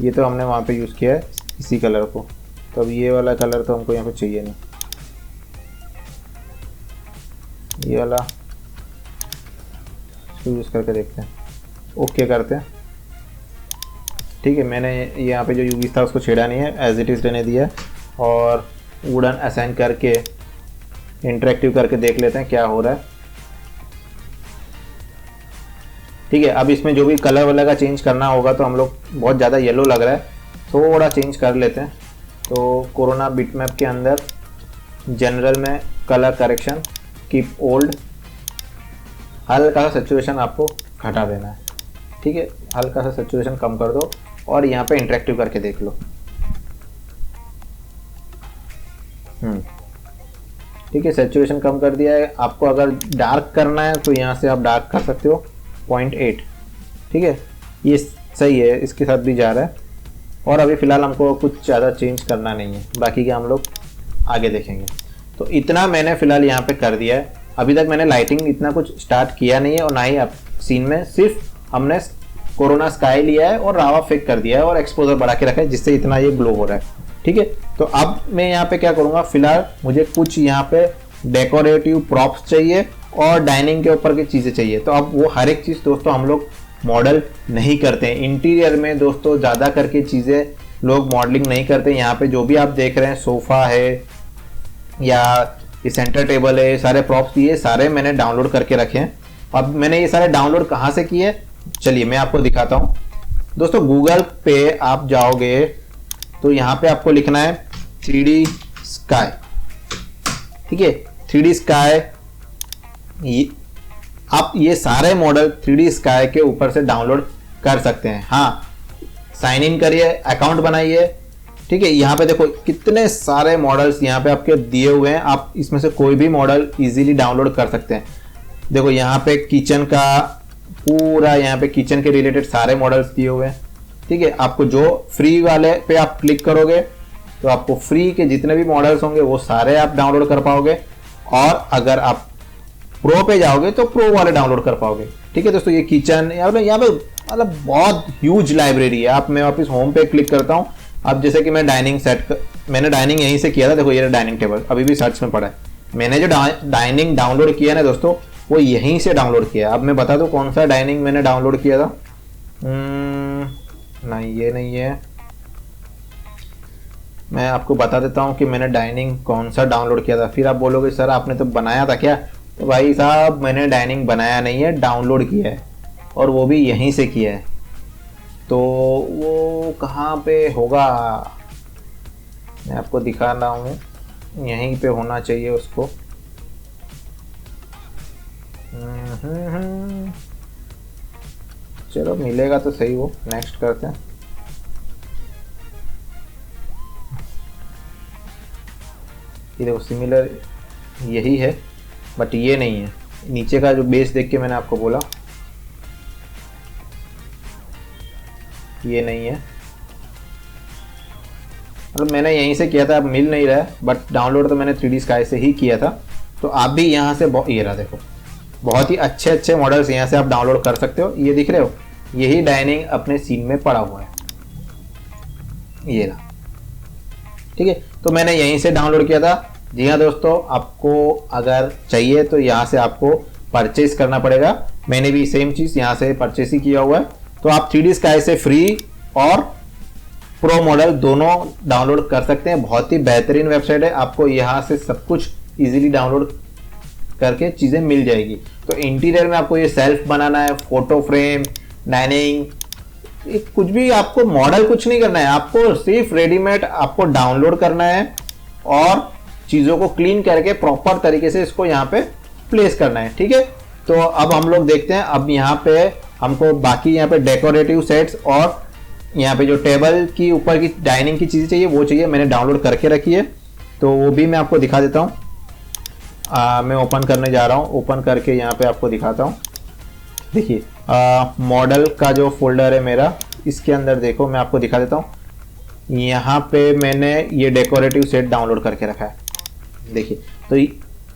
[SPEAKER 1] ये तो हमने वहां पे यूज किया है इसी कलर को, तो अब ये वाला कलर तो हमको यहाँ पे चाहिए नहीं। ये वाला इसको यूज करके देखते हैं, ओके करते हैं। ठीक है, मैंने यहाँ पे जो यूवी था उसको छेड़ा नहीं है, एज इट इज़ रहने दिया। और वुडन असाइन करके इंटरेक्टिव करके देख लेते हैं क्या हो रहा है। ठीक है, अब इसमें जो भी कलर वलर का चेंज करना होगा, तो हम लोग बहुत ज़्यादा येलो लग रहा है, थोड़ा चेंज कर लेते हैं। तो कोरोना बिटमैप के अंदर जनरल में कलर करेक्शन कीप ओल्ड, हल्का सा सैचुरेशन आपको घटा देना है। ठीक है, हल्का सा सैचुरेशन कम कर दो और यहाँ पे इंटरेक्टिव करके देख लो। ठीक है, सैचुरेशन कम कर दिया है। आपको अगर डार्क करना है तो यहाँ से आप डार्क कर सकते हो 0.8। ठीक है, ये सही है, इसके साथ भी जा रहा है। और अभी फ़िलहाल हमको कुछ ज़्यादा चेंज करना नहीं है, बाकी के हम लोग आगे देखेंगे। तो इतना मैंने फ़िलहाल यहाँ पे कर दिया है। अभी तक मैंने लाइटिंग इतना कुछ स्टार्ट किया नहीं है, और ना ही अब सीन में सिर्फ हमने कोरोना स्काई लिया है और रावा फेक कर दिया है और एक्सपोजर बढ़ा के रखा है, जिससे इतना ये ग्लो हो रहा है। ठीक है, तो अब मैं यहाँ पे क्या करूँगा, फिलहाल मुझे कुछ यहाँ पे डेकोरेटिव प्रॉप्स चाहिए और डाइनिंग के ऊपर की चीज़ें चाहिए। तो अब वो हर एक चीज़ दोस्तों हम लोग मॉडल नहीं करते हैं। इंटीरियर में दोस्तों ज़्यादा करके चीज़ें लोग मॉडलिंग नहीं करते। यहाँ पे जो भी आप देख रहे हैं, सोफ़ा है या ये सेंटर टेबल है, सारे प्रॉप्स ये सारे मैंने डाउनलोड करके रखे हैं। अब मैंने ये सारे डाउनलोड कहाँ से किए, चलिए मैं आपको दिखाता हूँ। दोस्तों गूगल पे आप जाओगे तो यहाँ पे आपको लिखना है 3D स्काई। ठीक है, 3D स्काई, आप ये सारे मॉडल 3D स्काई के ऊपर से डाउनलोड कर सकते हैं। हाँ, साइन इन करिए, अकाउंट बनाइए। ठीक है, यहाँ पे देखो कितने सारे मॉडल्स यहाँ पे आपके दिए हुए हैं, आप इसमें से कोई भी मॉडल इजीली डाउनलोड कर सकते हैं। देखो यहाँ पे किचन का पूरा, यहाँ पे किचन के रिलेटेड सारे मॉडल्स दिए हुए हैं। ठीक है, आपको जो फ्री वाले पे आप क्लिक करोगे तो आपको फ्री के जितने भी मॉडल्स होंगे वो सारे आप डाउनलोड कर पाओगे, और अगर आप प्रो पे जाओगे तो प्रो वाले डाउनलोड कर पाओगे। ठीक है दोस्तों, ये किचन यहाँ पे मतलब बहुत ह्यूज लाइब्रेरी है। आप मैं वापस होम पे क्लिक करता हूँ। अब जैसे कि मैं डाइनिंग मैंने डाइनिंग यहीं से किया था। देखो ये डाइनिंग टेबल अभी भी सर्च में पड़ा है। मैंने जो डाइनिंग डाउनलोड किया ना दोस्तों, वो यहीं से डाउनलोड किया। अब मैं बता दूं कौन सा डाइनिंग मैंने डाउनलोड किया था। नहीं, ये नहीं है। मैं आपको बता देता हूँ कि मैंने डाइनिंग कौन सा डाउनलोड किया था। फिर आप बोलोगे सर आपने तो बनाया था क्या। तो भाई साहब मैंने डाइनिंग बनाया नहीं है, डाउनलोड किया है, और वो भी यहीं से किया है। तो वो कहाँ पे होगा, मैं आपको दिखा रहा हूँ, यहीं पे होना चाहिए उसको। चलो मिलेगा तो सही। वो नेक्स्ट करते हैं। ये देखो सिमिलर यही है, बट ये नहीं है। नीचे का जो बेस देख के मैंने आपको बोला ये नहीं है। मतलब मैंने यहीं से किया था, अब मिल नहीं रहा है, बट डाउनलोड तो मैंने 3D स्काई से ही किया था। तो आप भी यहाँ से ये रहा देखो, बहुत ही अच्छे अच्छे मॉडल्स यहाँ से आप डाउनलोड कर सकते हो। ये दिख रहे हो, यही डाइनिंग अपने सीन में पड़ा हुआ है, ये रहा। ठीक है, तो मैंने यहीं से डाउनलोड किया था। जी हाँ दोस्तों, आपको अगर चाहिए तो यहाँ से आपको परचेज करना पड़ेगा। मैंने भी सेम चीज़ यहाँ से परचेज ही किया हुआ है। तो आप 3D स्काई से फ्री और प्रो मॉडल दोनों डाउनलोड कर सकते हैं। बहुत ही बेहतरीन वेबसाइट है, आपको यहाँ से सब कुछ इजीली डाउनलोड करके चीज़ें मिल जाएगी। तो इंटीरियर में आपको ये सेल्फ बनाना है, फोटो फ्रेम, डाइनिंग, कुछ भी आपको मॉडल कुछ नहीं करना है, आपको सिर्फ रेडीमेड आपको डाउनलोड करना है और चीज़ों को क्लीन करके प्रॉपर तरीके से इसको यहाँ पे प्लेस करना है। ठीक है, तो अब हम लोग देखते हैं। अब यहाँ पे हमको बाकी यहाँ पे डेकोरेटिव सेट्स और यहाँ पे जो टेबल की ऊपर की डाइनिंग की चीज़ें चाहिए वो चाहिए, मैंने डाउनलोड करके रखी है। तो वो भी मैं आपको दिखा देता हूँ। मैं ओपन करने जा रहा हूँ, ओपन करके यहाँ पे आपको दिखाता हूँ। देखिए मॉडल का जो फोल्डर है मेरा, इसके अंदर देखो मैं आपको दिखा देता हूँ। यहाँ पे मैंने ये डेकोरेटिव सेट डाउनलोड करके रखा है। देखिए, तो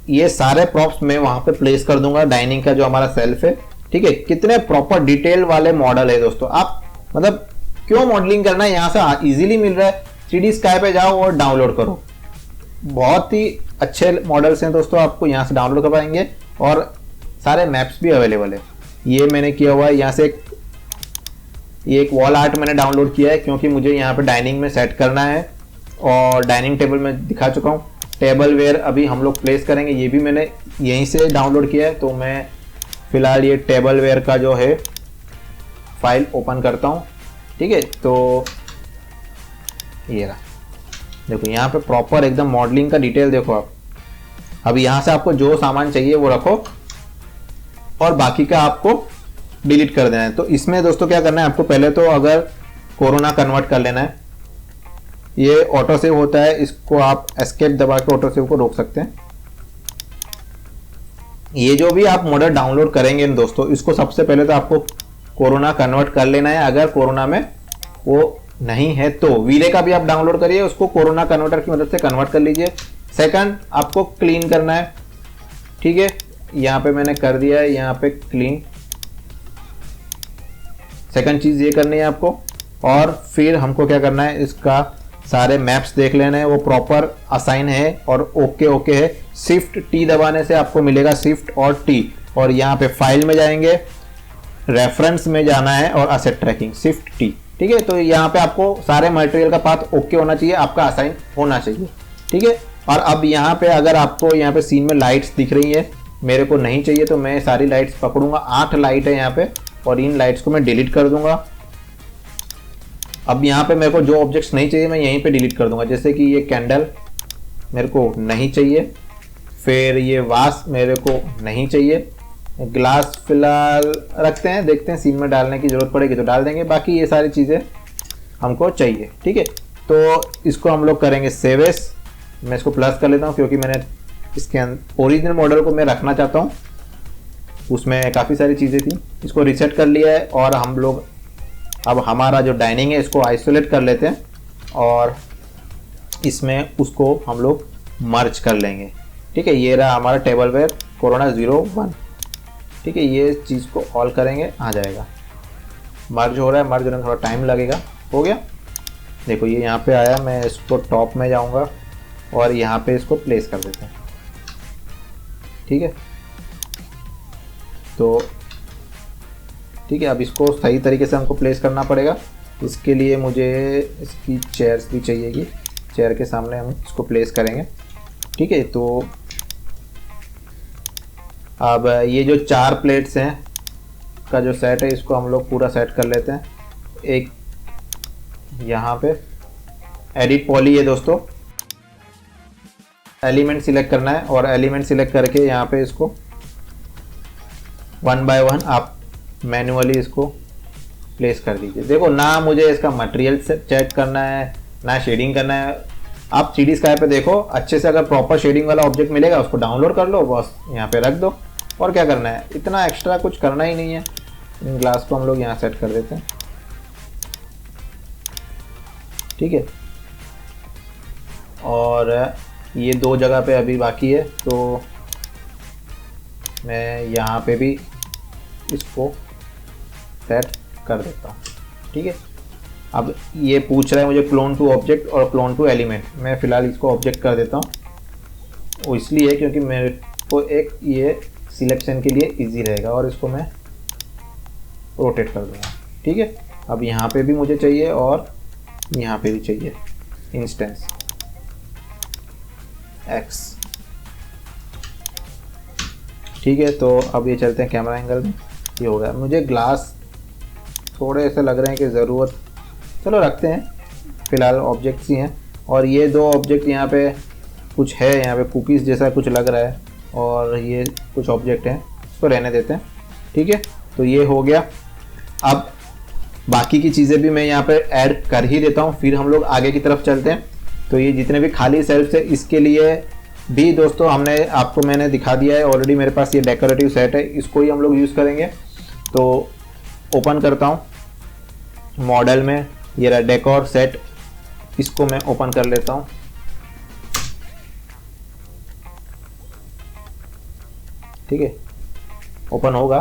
[SPEAKER 1] ये सारे प्रॉप्स मैं वहाँ पे प्लेस कर दूंगा। डाइनिंग का जो हमारा सेल्फ है, ठीक है, कितने प्रॉपर डिटेल वाले मॉडल है दोस्तों। आप मतलब क्यों मॉडलिंग करना है, यहाँ से इजीली मिल रहा है। 3D स्काई पे जाओ और डाउनलोड करो। बहुत ही अच्छे मॉडल्स हैं दोस्तों, आपको यहाँ से डाउनलोड कर पाएंगे और सारे मैप्स भी अवेलेबल है। ये मैंने किया हुआ है। यहाँ से ये एक वॉल आर्ट मैंने डाउनलोड किया है क्योंकि मुझे यहाँ पे डाइनिंग में सेट करना है, और डाइनिंग टेबल में दिखा चुका हूँ। टेबल वेयर अभी हम लोग प्लेस करेंगे, ये भी मैंने यहीं से डाउनलोड किया है। तो मैं फिलहाल ये टेबल वेयर का जो है फाइल ओपन करता हूँ। ठीक है, तो ये रहा, देखो यहाँ पे प्रॉपर एकदम मॉडलिंग का डिटेल देखो आप। अब यहाँ से आपको जो सामान चाहिए वो रखो और बाकी का आपको डिलीट कर देना है। तो इसमें दोस्तों क्या करना है आपको, पहले तो अगर कोरोना कन्वर्ट कर लेना है, ये ऑटो सेव होता है, इसको आप एस्केप दबा के ऑटो सेव को रोक सकते हैं। ये जो भी आप मॉडल डाउनलोड करेंगे दोस्तों, इसको सबसे पहले तो आपको कोरोना कन्वर्ट कर लेना है। अगर कोरोना में वो नहीं है तो वीरे का भी आप डाउनलोड करिए, उसको कोरोना कन्वर्टर की मदद से कन्वर्ट कर लीजिए। सेकंड, आपको क्लीन करना है। ठीक है, यहाँ पे मैंने कर दिया है, यहाँ पे क्लीन। सेकंड चीज ये करनी है आपको। और फिर हमको क्या करना है, इसका सारे मैप्स देख लेने हैं, वो प्रॉपर असाइन है और ओके ओके है। शिफ्ट टी दबाने से आपको मिलेगा शिफ्ट और टी, और यहाँ पे फाइल में जाएंगे, रेफरेंस में जाना है और असेट ट्रैकिंग, शिफ्ट टी। ठीक है, तो यहाँ पे आपको सारे मटेरियल का पाथ ओके होना चाहिए, आपका असाइन होना चाहिए। ठीक है, और अब यहाँ पे अगर आपको यहाँ पे सीन में लाइट्स दिख रही है, मेरे को नहीं चाहिए तो मैं सारी लाइट्स पकड़ूंगा। 8 लाइट है यहाँ पे, और इन लाइट्स को मैं डिलीट कर दूंगा। अब यहाँ पे मेरे को जो ऑब्जेक्ट्स नहीं चाहिए मैं यहीं पे डिलीट कर दूंगा, जैसे कि ये कैंडल मेरे को नहीं चाहिए, फिर ये वास मेरे को नहीं चाहिए, ग्लास फिलहाल रखते हैं, देखते हैं सीन में डालने की जरूरत पड़ेगी तो डाल देंगे, बाकी ये सारी चीज़ें हमको चाहिए। ठीक है, तो इसको हम लोग करेंगे सेव एस। मैं इसको प्लस कर लेता हूँ क्योंकि मैंने इसके ओरिजिनल मॉडल को मैं रखना चाहता हूँ, उसमें काफ़ी सारी चीज़ें थी। इसको रिसेट कर लिया है, और हम लोग अब हमारा जो डाइनिंग है इसको आइसोलेट कर लेते हैं और इसमें उसको हम लोग मर्ज कर लेंगे। ठीक है, ये रहा हमारा टेबल वेयर कोरोना 01। ठीक है, ये चीज़ को ऑल करेंगे, आ जाएगा। मर्ज हो रहा है, मर्ज होने में थोड़ा टाइम लगेगा। हो गया, देखो ये यहाँ पे आया। मैं इसको टॉप में जाऊँगा और यहाँ पे इसको प्लेस कर देते हैं। ठीक है, तो ठीक है, अब इसको सही तरीके से हमको प्लेस करना पड़ेगा। इसके लिए मुझे इसकी चेयर्स भी चाहिएगी, चेयर के सामने हम इसको प्लेस करेंगे। ठीक है, तो अब ये जो 4 प्लेट्स हैं का जो सेट है, इसको हम लोग पूरा सेट कर लेते हैं। एक यहाँ पे एडिट पॉली है दोस्तों, एलिमेंट सिलेक्ट करना है, और एलिमेंट सिलेक्ट करके यहाँ पे इसको 1 बाय 1 आप मैन्युअली इसको प्लेस कर दीजिए। देखो ना, मुझे इसका मटेरियल चेक करना है ना शेडिंग करना है। आप CD स्काई पे देखो अच्छे से, अगर प्रॉपर शेडिंग वाला ऑब्जेक्ट मिलेगा उसको डाउनलोड कर लो, बस यहाँ पे रख दो। और क्या करना है, इतना एक्स्ट्रा कुछ करना ही नहीं है। इन ग्लास को हम लोग यहाँ सेट कर देते हैं। ठीक है, और ये 2 जगह पे अभी बाकी है, तो मैं यहाँ पे भी इसको सेट कर देता हूँ। ठीक है, अब ये पूछ रहा है मुझे क्लोन टू ऑब्जेक्ट और क्लोन टू एलिमेंट। मैं फ़िलहाल इसको ऑब्जेक्ट कर देता हूँ, वो इसलिए क्योंकि मेरे को एक ये सिलेक्शन के लिए इजी रहेगा, और इसको मैं रोटेट कर दूँगा। ठीक है, अब यहाँ पे भी मुझे चाहिए और यहाँ पे भी चाहिए इंस्टेंस एक्स। ठीक है, तो अब ये चलते हैं कैमरा एंगल में। ये हो गया। मुझे ग्लास थोड़े ऐसे लग रहे हैं कि ज़रूरत, चलो रखते हैं, फ़िलहाल ऑब्जेक्ट्स ही हैं। और ये 2 ऑब्जेक्ट यहाँ पे कुछ है, यहाँ पे कुकीज़ जैसा कुछ लग रहा है, और ये कुछ ऑब्जेक्ट हैं, इसको रहने देते हैं। ठीक है, तो ये हो गया। अब बाकी की चीज़ें भी मैं यहाँ पे ऐड कर ही देता हूँ, फिर हम लोग आगे की तरफ चलते हैं। तो ये जितने भी खाली सेल्स है, इसके लिए भी दोस्तों मैंने आपको दिखा दिया है ऑलरेडी। मेरे पास ये डेकोरेटिव सेट है, इसको ही हम लोग यूज़ करेंगे। तो ओपन करता हूँ मॉडल में, ये रहा डेकोर सेट, इसको मैं ओपन कर लेता हूँ। ठीक है, ओपन होगा,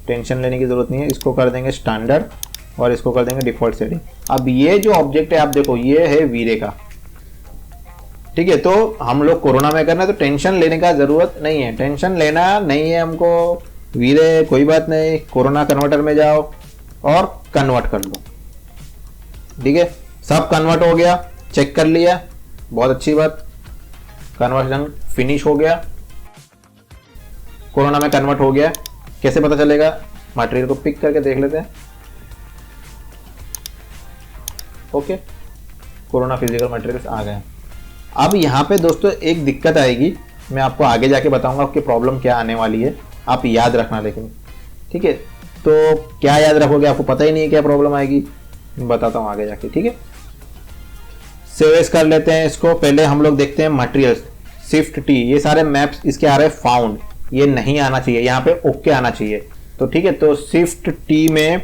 [SPEAKER 1] टेंशन लेने की ज़रूरत नहीं है। इसको कर देंगे स्टैंडर्ड और इसको कर देंगे डिफ़ॉल्ट सेटिंग। अब ये जो ऑब्जेक्ट है आप देखो, ये है वीरे का। ठीक है, तो हम लोग कोरोना में करना है, तो टेंशन लेने का ज़रूरत नहीं है, टेंशन लेना नहीं है हमको। वीरे कोई बात नहीं, कोरोना कन्वर्टर में जाओ और कन्वर्ट कर लो। ठीक है, सब कन्वर्ट हो गया, चेक कर लिया, बहुत अच्छी बात, कन्वर्जन फिनिश हो गया, कोरोना में कन्वर्ट हो गया। कैसे पता चलेगा? मटेरियल को पिक करके देख लेते हैं। ओके, कोरोना फिजिकल मटेरियल्स आ गए। अब यहाँ पे दोस्तों एक दिक्कत आएगी, मैं आपको आगे जाके बताऊंगा आपकी प्रॉब्लम क्या आने वाली है, आप याद रखना लेकिन। ठीक है, तो क्या याद रखोगे, आपको पता ही नहीं है क्या प्रॉब्लम आएगी, मैं बताता हूँ आगे जाके। ठीक है, सेव एज कर लेते हैं इसको। पहले हम लोग देखते हैं मटेरियल्स, शिफ्ट टी, ये सारे मैप्स इसके आ रहे हैं फाउंड, ये नहीं आना चाहिए, यहाँ पे ओके आना चाहिए। तो ठीक है, तो शिफ्ट टी में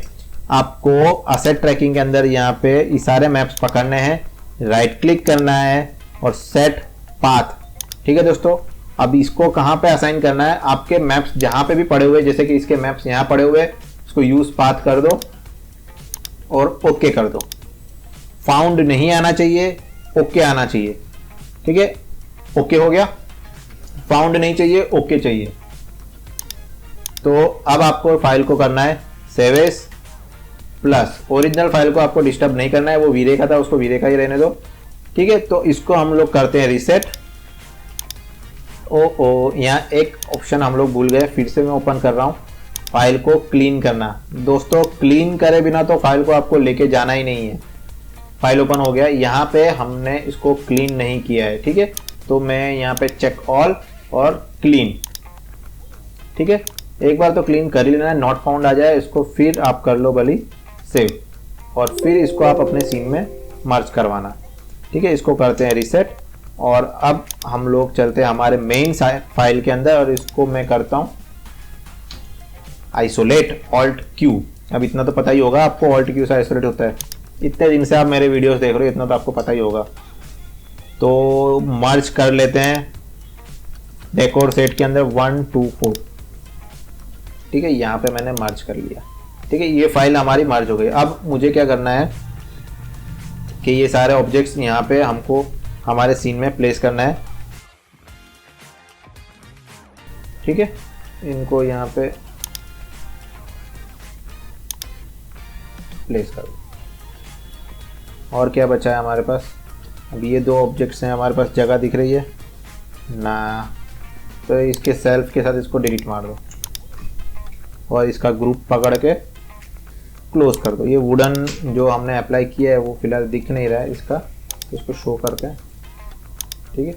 [SPEAKER 1] आपको असेट ट्रैकिंग के अंदर यहाँ पे ये सारे मैप्स पकड़ने हैं, राइट क्लिक करना है और सेट पाथ। ठीक है दोस्तों, अब इसको कहाँ पे असाइन करना है, आपके मैप्स जहाँ पे भी पड़े हुए, जैसे कि इसके मैप्स यहाँ पड़े हुए, इसको यूज पाथ कर दो और ओके कर दो। फाउंड नहीं आना चाहिए, ओके आना चाहिए। ठीक है, ओके हो गया, फाउंड नहीं चाहिए, ओके चाहिए। तो अब आपको फाइल को करना है save as plus, original file को आपको डिस्टर्ब नहीं करना है, वो वीरे का था, उसको वीरे का ही रहने दो। ठीक है, तो इसको हम लोग करते हैं रीसेट। यहाँ एक ऑप्शन हम लोग भूल गए, फिर से मैं ओपन कर रहा हूँ, फाइल को क्लीन करना। दोस्तों क्लीन करे बिना तो फाइल को आपको लेके जाना ही नहीं है। फाइल ओपन हो गया, यहाँ पे हमने इसको क्लीन नहीं किया है। ठीक है, तो मैं यहाँ पे चेक ऑल और क्लीन। ठीक है, एक बार तो क्लीन कर ही लेना है, नॉट फाउंड आ जाए इसको, फिर आप कर लो भली सेव, और फिर इसको आप अपने सीन में मर्ज करवाना। ठीक है, इसको करते हैं रीसेट, और अब हम लोग चलते हैं हमारे मेन फाइल के अंदर, और इसको मैं करता हूँ आइसोलेट, ऑल्ट क्यू। अब इतना तो पता ही होगा आपको, ऑल्ट क्यू से आइसोलेट होता है, इतने दिन से आप मेरे वीडियोस देख रहे हो, इतना तो आपको पता ही होगा। तो मर्ज कर लेते हैं डेकोर सेट के अंदर 1 2 4। ठीक है, यहाँ पे मैंने मर्ज कर लिया। ठीक है, ये फाइल हमारी मर्ज हो गई। अब मुझे क्या करना है कि ये सारे ऑब्जेक्ट्स यहाँ पे हमको हमारे सीन में प्लेस करना है। ठीक है, इनको यहाँ पे प्लेस कर दो। और क्या बचा है हमारे पास, अब ये 2 ऑब्जेक्ट्स हैं हमारे पास, जगह दिख रही है ना, तो इसके सेल्फ के साथ इसको डिलीट मार दो और इसका ग्रुप पकड़ के क्लोज कर दो। ये वुडन जो हमने अप्लाई किया है वो फिलहाल दिख नहीं रहा है इसका, तो इसको शो करते हैं। ठीक है,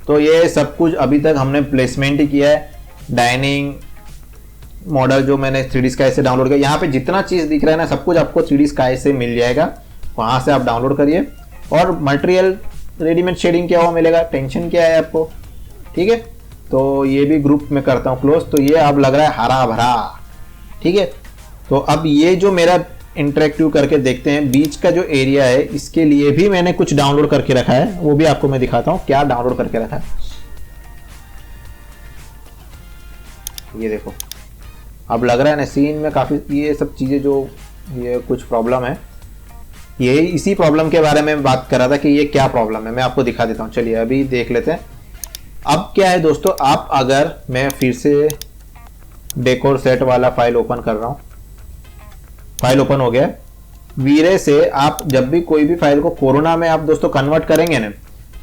[SPEAKER 1] तो ये सब कुछ अभी तक हमने प्लेसमेंट ही किया है। डाइनिंग मॉडल जो मैंने 3D स्काई से डाउनलोड किया, यहाँ पे जितना चीज़ दिख रहा है ना, सब कुछ आपको 3D स्काई से मिल जाएगा, वहाँ से आप डाउनलोड करिए। और मटेरियल रेडीमेड शेडिंग क्या हुआ मिलेगा, टेंशन क्या है आपको। ठीक है, तो ये भी ग्रुप में करता हूँ क्लोज, तो ये अब लग रहा है हरा भरा। ठीक है, तो अब ये जो मेरा इंटरेक्टिव करके देखते हैं, बीच का जो एरिया है, इसके लिए भी मैंने कुछ डाउनलोड करके रखा है, वो भी आपको मैं दिखाता हूँ क्या डाउनलोड करके रखा है। ये देखो, अब लग रहा है ना सीन में काफ़ी ये सब चीज़ें जो ये कुछ प्रॉब्लम है, ये इसी प्रॉब्लम के बारे में बात कर रहा था कि ये क्या प्रॉब्लम है, मैं आपको दिखा देता हूँ। चलिए अभी देख लेते हैं। अब क्या है दोस्तों, आप अगर मैं फिर से डेकोर सेट वाला फाइल ओपन कर रहा हूँ, फाइल ओपन हो गया। वीरे से आप जब भी कोई भी फाइल को कोरोना में आप दोस्तों कन्वर्ट करेंगे ना,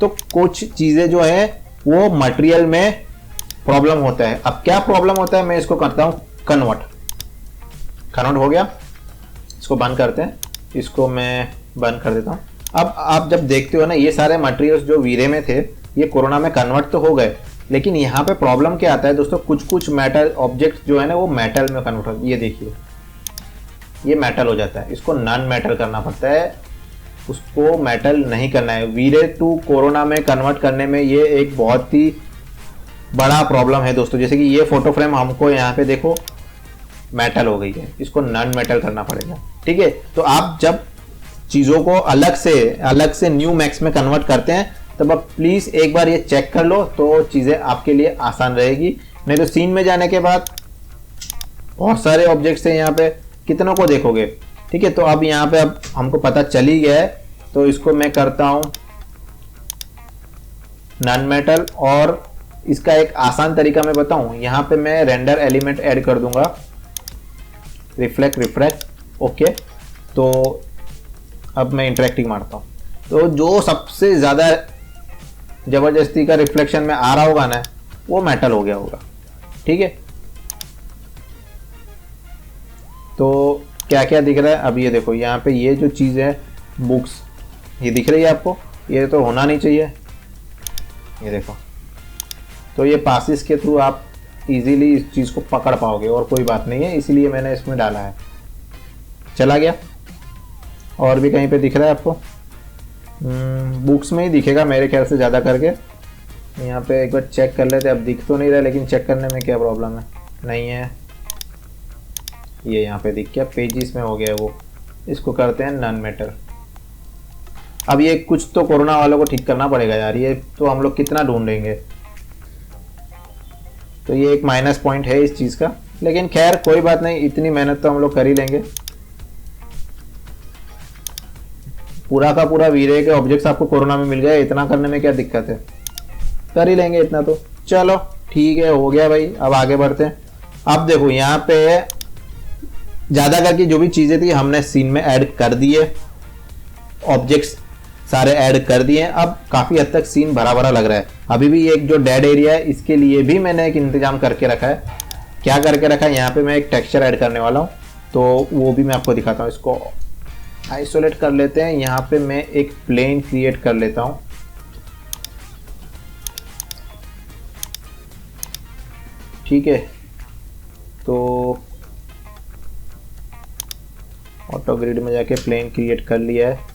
[SPEAKER 1] तो कुछ चीज़ें जो है वो मटेरियल में प्रॉब्लम होता है। अब क्या प्रॉब्लम होता है, मैं इसको करता हूँ कन्वर्ट हो गया, इसको बंद करते हैं, इसको मैं बंद कर देता हूँ। अब आप जब देखते हो ना, ये सारे मटेरियल्स जो वीरे में थे ये कोरोना में कन्वर्ट तो हो गए, लेकिन यहाँ पे प्रॉब्लम क्या आता है दोस्तों, कुछ मेटल ऑब्जेक्ट्स जो है ना वो मेटल में कन्वर्ट हो, ये देखिए ये मेटल हो जाता है, इसको नॉन मेटल करना पड़ता है, उसको मेटल नहीं करना है। वीरे टू कोरोना में कन्वर्ट करने में ये एक बहुत ही बड़ा प्रॉब्लम है दोस्तों। जैसे कि ये फोटो फ्रेम हमको यहाँ पे देखो मेटल हो गई है, इसको नॉन मेटल करना पड़ेगा। ठीक है, तो आप जब चीज़ों को अलग से न्यू मैक्स में कन्वर्ट करते हैं, तब आप प्लीज़ एक बार ये चेक कर लो, तो चीज़ें आपके लिए आसान रहेगी। नहीं तो सीन में जाने के बाद बहुत सारे ऑब्जेक्ट्स हैं यहाँ पे, कितनों को देखोगे। ठीक है, तो अब यहाँ पे अब हमको पता चल ही गया है, तो इसको मैं करता हूँ नॉन मेटल और इसका एक आसान तरीका मैं बताऊं, यहाँ पे मैं रेंडर एलिमेंट ऐड कर दूंगा, रिफ्लेक्ट रिफ्रेक्ट, ओके। तो अब मैं इंटरेक्टिंग मारता हूँ, तो जो सबसे ज़्यादा ज़बरदस्ती का रिफ्लेक्शन में आ रहा होगा ना, वो मेटल हो गया होगा, ठीक है। तो क्या क्या दिख रहा है अब ये देखो, यहाँ पे ये जो चीज़ है बुक्स, ये दिख रही है आपको, ये तो होना नहीं चाहिए, ये देखो। तो ये पासिस के थ्रू आप इजीली इस चीज़ को पकड़ पाओगे और कोई बात नहीं है, इसीलिए मैंने इसमें डाला है। चला गया। और भी कहीं पे दिख रहा है आपको? बुक्स में ही दिखेगा मेरे ख्याल से ज़्यादा करके। यहाँ पे एक बार चेक कर लेते, अब दिख तो नहीं रहा, लेकिन चेक करने में क्या प्रॉब्लम है? नहीं है, ये यहाँ पे दिख गया, पेजिस में हो गया वो। इसको करते हैं नॉन मैटर। अब ये कुछ तो कोरोना वालों को ठीक करना पड़ेगा यार, ये तो हम लोग कितना ढूंढेंगे। तो ये एक माइनस पॉइंट है इस चीज़ का, लेकिन खैर कोई बात नहीं, इतनी मेहनत तो हम लोग कर ही लेंगे। पूरा का पूरा वीरे के ऑब्जेक्ट्स आपको कोरोना में मिल गए, इतना करने में क्या दिक्कत है, कर ही लेंगे इतना तो। चलो ठीक है, हो गया भाई। अब आगे बढ़ते हैं। अब देखो यहाँ पे ज़्यादा करके जो भी चीज़ें थी हमने सीन में ऐड कर दिए, ऑब्जेक्ट्स सारे ऐड कर दिए। अब काफ़ी हद तक सीन भरा भरा लग रहा है। अभी भी एक जो डेड एरिया है, इसके लिए भी मैंने एक इंतजाम करके रखा है। क्या करके रखा है? यहाँ पे मैं एक टेक्सचर ऐड करने वाला हूँ, तो वो भी मैं आपको दिखाता हूँ। इसको आइसोलेट कर लेते हैं। यहाँ पे मैं एक प्लेन क्रिएट कर लेता हूँ, ठीक है। तो ऑटो ग्रिड में जाके प्लेन क्रिएट कर लिया है।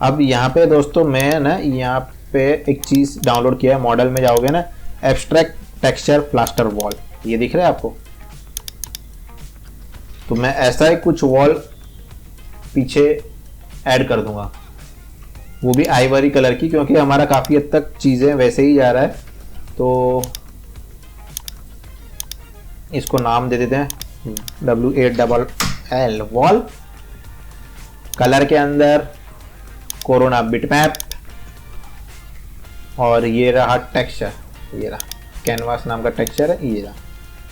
[SPEAKER 1] अब यहाँ पे दोस्तों मैं ना यहाँ पे एक चीज़ डाउनलोड किया है। मॉडल में जाओगे ना, एब्स्ट्रैक्ट टेक्सचर प्लास्टर वॉल, ये दिख रहा है आपको? तो मैं ऐसा ही कुछ वॉल पीछे ऐड कर दूंगा, वो भी आइवरी कलर की, क्योंकि हमारा काफ़ी हद तक चीज़ें वैसे ही जा रहा है। तो इसको नाम दे देते हैं WALL वॉल। कलर के अंदर कोरोना बिटमैप, और ये रहा टेक्सचर, ये रहा कैनवास नाम का टेक्सचर है, ये रहा।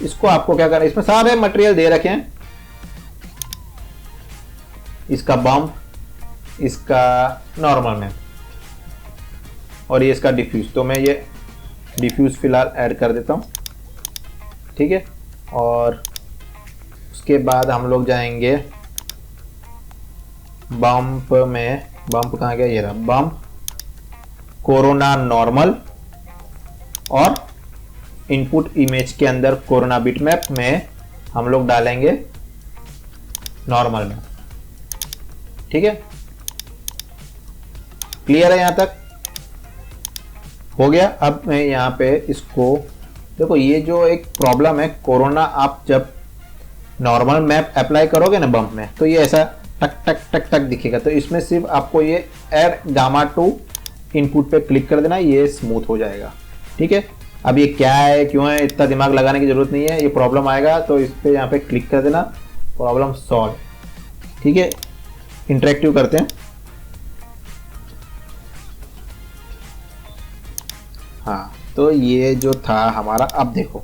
[SPEAKER 1] इसको आपको क्या करना है, इसमें सारे मटेरियल दे रखे हैं। इसका बम्प, इसका नॉर्मल में, और ये इसका डिफ्यूज। तो मैं ये डिफ्यूज फिलहाल ऐड कर देता हूँ, ठीक है। और उसके बाद हम लोग जाएंगे बम्प में। बम्प कहाँ गया? ये रहा बम्प, कोरोना नॉर्मल, और इनपुट इमेज के अंदर कोरोना बिटमैप में हम लोग डालेंगे नॉर्मल में, ठीक है। क्लियर है? यहां तक हो गया। अब मैं यहाँ पे इसको देखो, ये जो एक प्रॉब्लम है कोरोना, आप जब नॉर्मल मैप अप्लाई करोगे ना बम्प में, तो ये ऐसा टक टक टक टक दिखेगा। तो इसमें सिर्फ आपको ये ऐड गामा टू इनपुट पे क्लिक कर देना, ये स्मूथ हो जाएगा, ठीक है। अब ये क्या है, क्यों है, इतना दिमाग लगाने की जरूरत नहीं है। ये प्रॉब्लम आएगा तो इस पे यहाँ पे क्लिक कर देना, प्रॉब्लम सॉल्व, ठीक है। इंटरेक्टिव करते हैं। हाँ, तो ये जो था हमारा, अब देखो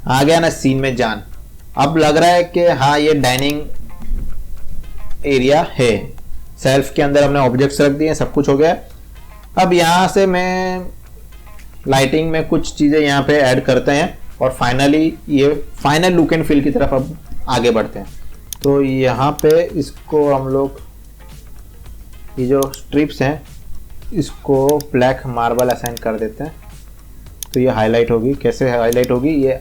[SPEAKER 1] आ गया ना सीन में जान। अब लग रहा है कि हाँ ये डाइनिंग एरिया है। सेल्फ के अंदर हमने ऑब्जेक्ट्स रख दिए, सब कुछ हो गया। अब यहाँ से मैं लाइटिंग में कुछ चीज़ें यहाँ पे ऐड करते हैं, और फाइनली ये फाइनल लुक एंड फील की तरफ अब आगे बढ़ते हैं। तो यहाँ पे इसको हम लोग, ये जो स्ट्रिप्स हैं, इसको ब्लैक मार्बल असाइन कर देते हैं। तो ये हाईलाइट होगी। कैसे हाईलाइट होगी? ये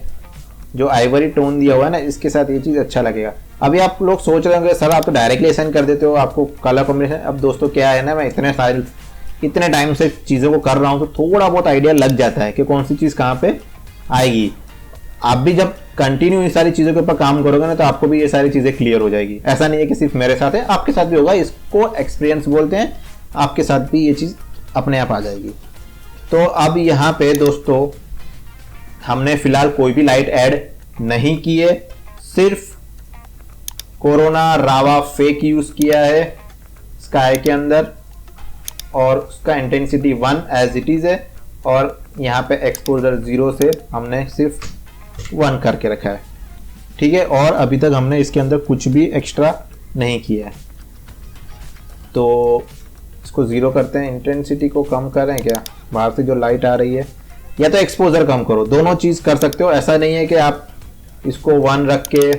[SPEAKER 1] जो आइवरी टोन दिया हुआ है ना, इसके साथ ये चीज़ अच्छा लगेगा। अभी आप लोग सोच रहे होंगे सर आप तो डायरेक्टली असाइन कर देते हो, आपको कलर कॉम्बिनेशन। अब दोस्तों क्या है ना, मैं इतने टाइम से चीज़ों को कर रहा हूँ, तो थोड़ा बहुत आइडिया लग जाता है कि कौन सी चीज़ कहाँ पे आएगी। आप भी जब कंटिन्यू इन सारी चीज़ों के ऊपर काम करोगे ना, तो आपको भी ये सारी चीज़ें क्लियर हो जाएगी। ऐसा नहीं है कि सिर्फ मेरे साथ है, आपके साथ भी होगा। इसको एक्सपीरियंस बोलते हैं। आपके साथ भी ये चीज़ अपने आप आ जाएगी। तो अब यहाँ पे दोस्तों हमने फिलहाल कोई भी लाइट ऐड नहीं की है, सिर्फ कोरोना रावा फेक यूज किया है स्काई के अंदर, और उसका इंटेंसिटी 1 एज इट इज़ है, और यहाँ पे एक्सपोजर 0 से हमने सिर्फ 1 करके रखा है, ठीक है। और अभी तक हमने इसके अंदर कुछ भी एक्स्ट्रा नहीं किया है। तो इसको 0 करते हैं, इंटेंसिटी को कम करें क्या, बाहर से जो लाइट आ रही है, या तो एक्सपोजर कम करो, दोनों चीज़ कर सकते हो। ऐसा नहीं है कि आप इसको 1 रख के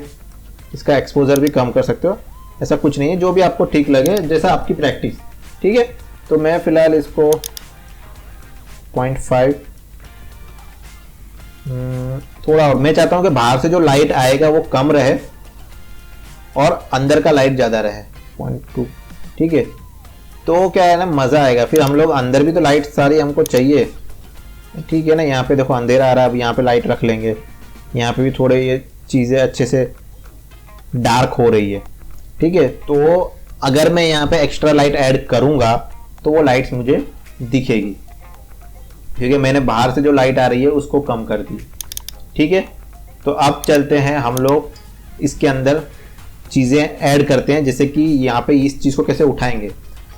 [SPEAKER 1] इसका एक्सपोजर भी कम कर सकते हो, ऐसा कुछ नहीं है, जो भी आपको ठीक लगे, जैसा आपकी प्रैक्टिस, ठीक है। तो मैं फिलहाल इसको 0.5 थोड़ा और, मैं चाहता हूँ कि बाहर से जो लाइट आएगा वो कम रहे और अंदर का लाइट ज़्यादा रहे, 0.2, ठीक है। तो क्या है ना, मज़ा आएगा। फिर हम लोग अंदर भी तो लाइट सारी हमको चाहिए, ठीक है ना। यहाँ पे देखो अंधेरा आ रहा है, अब यहाँ पे लाइट रख लेंगे, यहाँ पे भी थोड़े ये चीज़ें अच्छे से डार्क हो रही है, ठीक है। तो अगर मैं यहाँ पे एक्स्ट्रा लाइट ऐड करूँगा तो वो लाइट्स मुझे दिखेगी, क्योंकि मैंने बाहर से जो लाइट आ रही है उसको कम कर दी, ठीक है। तो अब चलते हैं हम लोग इसके अंदर चीज़ें ऐड करते हैं, जैसे कि यहाँ पे इस चीज़ को कैसे उठाएंगे,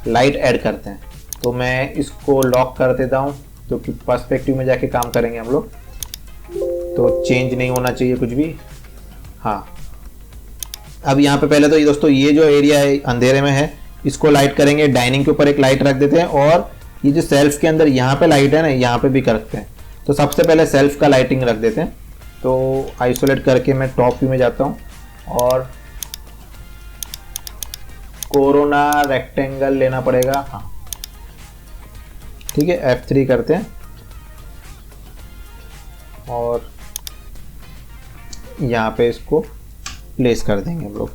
[SPEAKER 1] लाइट ऐड करते हैं। तो मैं इसको लॉक कर देता हूँ, क्योंकि पर्सपेक्टिव में जाके काम करेंगे हम लोग, तो चेंज नहीं होना चाहिए कुछ भी। हाँ, अब यहाँ पे पहले तो ये दोस्तों ये जो एरिया है अंधेरे में है, इसको लाइट करेंगे। डाइनिंग के ऊपर एक लाइट रख देते हैं, और ये जो सेल्फ के अंदर यहाँ पे लाइट है ना, यहाँ पे भी करते हैं। तो सबसे पहले सेल्फ का लाइटिंग रख देते हैं। तो आइसोलेट करके मैं टॉप व्यू में जाता हूँ और कोरोना रेक्टेंगल लेना पड़ेगा, हाँ ठीक है। F3 करते हैं और यहाँ पे इसको प्लेस कर देंगे हम लोग।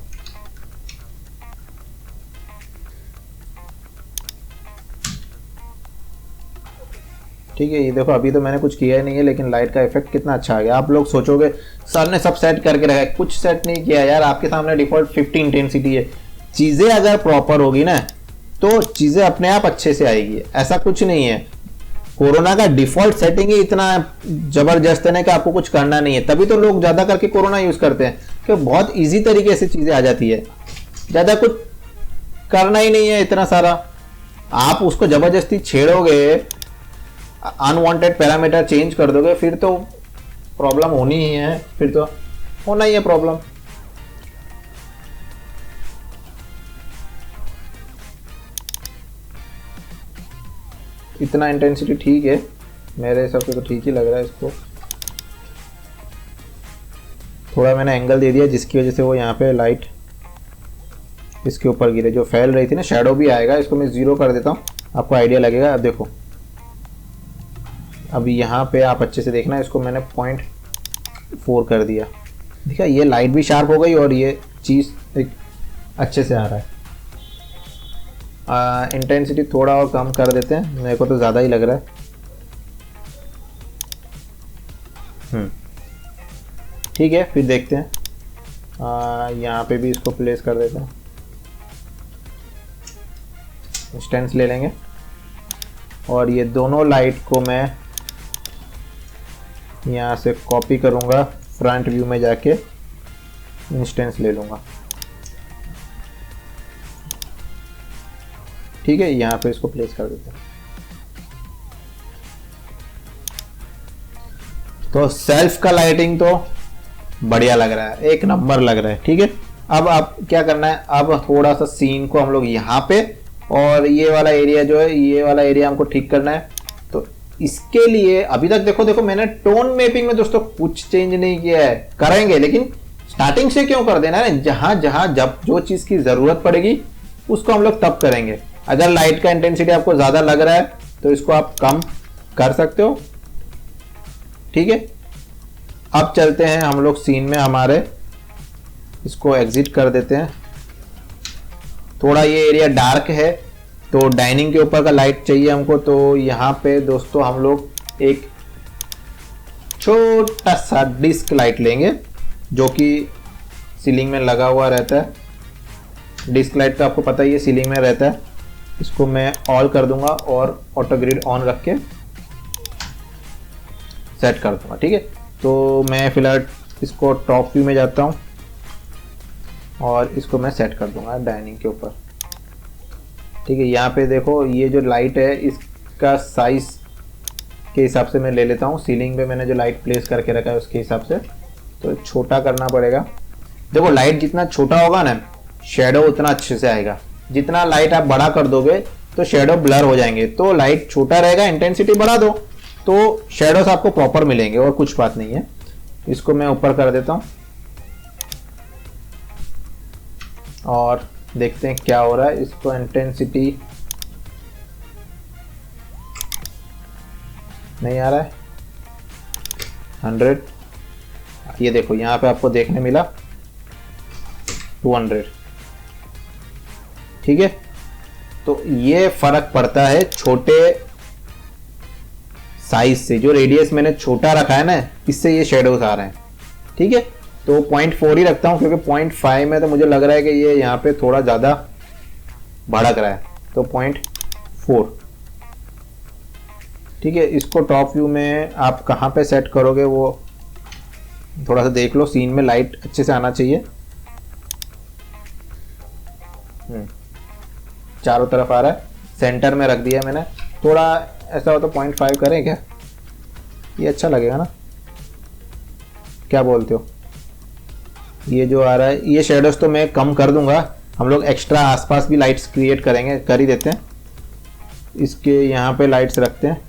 [SPEAKER 1] ठीक है, ये देखो अभी तो मैंने कुछ किया ही नहीं है, लेकिन लाइट का इफेक्ट कितना अच्छा आ गया। आप लोग सोचोगे सर ने सब सेट करके रखा है, कुछ सेट नहीं किया यार, आपके सामने डिफॉल्ट 50 इंटेंसिटी है। चीज़ें अगर प्रॉपर होगी ना तो चीज़ें अपने आप अच्छे से आएगी, ऐसा कुछ नहीं है। कोरोना का डिफॉल्ट सेटिंग ही इतना जबरदस्त है ना कि आपको कुछ करना नहीं है, तभी तो लोग ज़्यादा करके कोरोना यूज़ करते हैं कि बहुत ईजी तरीके से चीज़ें आ जाती है, ज़्यादा कुछ करना ही नहीं है इतना सारा। आप उसको ज़बरदस्ती छेड़ोगे, अनवांटेड पैरामीटर चेंज कर दोगे, फिर तो प्रॉब्लम होनी ही है, फिर तो होना ही है प्रॉब्लम। इतना इंटेंसिटी ठीक है मेरे हिसाब से, तो ठीक ही लग रहा है। इसको थोड़ा मैंने एंगल दे दिया जिसकी वजह से वो यहाँ पे लाइट इसके ऊपर गिरे, जो फैल रही थी ना, शैडो भी आएगा। इसको मैं 0 कर देता हूँ, आपको आइडिया लगेगा। अब देखो अभी यहाँ पे आप अच्छे से देखना, इसको मैंने 0.4 कर दिया, देखा ये लाइट भी शार्प हो गई और ये चीज़ एक अच्छे से आ रहा है। इंटेंसिटी थोड़ा और कम कर देते हैं, मेरे को तो ज़्यादा ही लग रहा है। ठीक है, फिर देखते हैं। यहाँ पे भी इसको प्लेस कर देते हैं, इंस्टेंस ले लेंगे और ये दोनों लाइट को मैं यहाँ से कॉपी करूँगा, फ्रंट व्यू में जाके इंस्टेंस ले लूँगा। ठीक है, यहाँ पे इसको प्लेस कर देते हैं। तो सेल्फ का लाइटिंग तो बढ़िया लग रहा है, एक नंबर लग रहा है। ठीक है, अब आप क्या करना है, अब थोड़ा सा सीन को हम लोग यहाँ पे, और ये वाला एरिया जो है, ये वाला एरिया हमको ठीक करना है। तो इसके लिए अभी तक देखो मैंने टोन मैपिंग में दोस्तों कुछ चेंज नहीं किया है, करेंगे, लेकिन स्टार्टिंग से क्यों कर देना है, जहां जहां जब जो चीज की जरूरत पड़ेगी उसको हम लोग तब करेंगे। अगर लाइट का इंटेंसिटी आपको ज्यादा लग रहा है तो इसको आप कम कर सकते हो। ठीक है, अब चलते हैं हम लोग सीन में हमारे, इसको एग्जिट कर देते हैं। थोड़ा ये एरिया डार्क है तो डाइनिंग के ऊपर का लाइट चाहिए हमको, तो यहाँ पे दोस्तों हम लोग एक छोटा सा डिस्क लाइट लेंगे जो कि सीलिंग में लगा हुआ रहता है। डिस्क लाइट तो आपको पता ही है सीलिंग में रहता है। इसको मैं ऑल कर दूंगा और ऑटो ग्रिड ऑन रख के सेट कर दूंगा। ठीक है, तो मैं फिलहाल इसको टॉप व्यू में जाता हूँ और इसको मैं सेट कर दूंगा डाइनिंग के ऊपर। ठीक है, यहाँ पे देखो ये जो लाइट है इसका साइज के हिसाब से मैं ले लेता हूँ। सीलिंग पे मैंने जो लाइट प्लेस करके रखा है उसके हिसाब से, तो छोटा करना पड़ेगा। देखो लाइट जितना छोटा होगा ना, शेडो उतना अच्छे से आएगा। जितना लाइट आप बड़ा कर दोगे तो शेडो ब्लर हो जाएंगे। तो लाइट छोटा रहेगा, इंटेंसिटी बढ़ा दो तो शेडोस आपको प्रॉपर मिलेंगे, और कुछ बात नहीं है। इसको मैं ऊपर कर देता हूँ और देखते हैं क्या हो रहा है। इसको इंटेंसिटी नहीं आ रहा है 100। ये देखो यहाँ पे आपको देखने मिला 200। ठीक है, तो ये फर्क पड़ता है छोटे साइज से। जो रेडियस मैंने छोटा रखा है ना, इससे ये शेडोज आ रहे हैं। ठीक है, तो 0.4 ही रखता हूं क्योंकि 0.5 में तो मुझे लग रहा है कि ये यहाँ पे थोड़ा ज़्यादा भड़क रहा है, तो 0.4। ठीक है, इसको टॉप व्यू में आप कहाँ पे सेट करोगे वो थोड़ा सा देख लो। सीन में लाइट अच्छे से आना चाहिए। चारों तरफ आ रहा है, सेंटर में रख दिया मैंने। थोड़ा ऐसा हो तो 0.5 करें क्या? ये अच्छा लगेगा ना, क्या बोलते हो? ये जो आ रहा है ये शेडोज तो मैं कम कर दूंगा। हम लोग एक्स्ट्रा आसपास भी लाइट्स क्रिएट करेंगे, कर ही देते हैं। इसके यहाँ पे लाइट्स रखते हैं,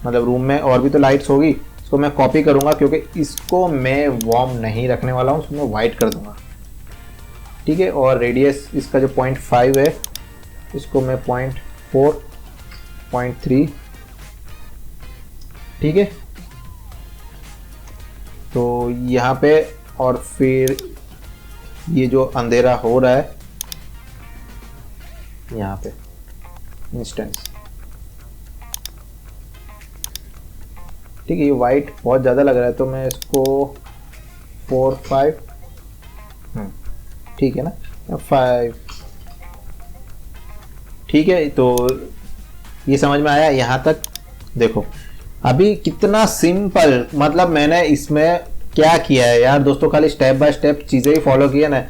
[SPEAKER 1] मतलब रूम में और भी तो लाइट्स होगी। इसको मैं कॉपी करूँगा क्योंकि इसको मैं वार्म नहीं रखने वाला हूँ, इसको मैं वाइट कर दूंगा। ठीक है, और रेडियस इसका जो 0.5 है इसको मैं 0.4, 0.3। ठीक है, तो यहाँ पे और फिर ये जो अंधेरा हो रहा है यहाँ पे इंस्टेंस। ठीक है, ये वाइट बहुत ज़्यादा लग रहा है तो मैं इसको 4, 5, ठीक है ना, 5। ठीक है, तो ये समझ में आया यहाँ तक। देखो अभी कितना सिंपल, मतलब मैंने इसमें क्या किया है यार दोस्तों, खाली स्टेप बाय स्टेप चीज़ें ही फॉलो की है ना।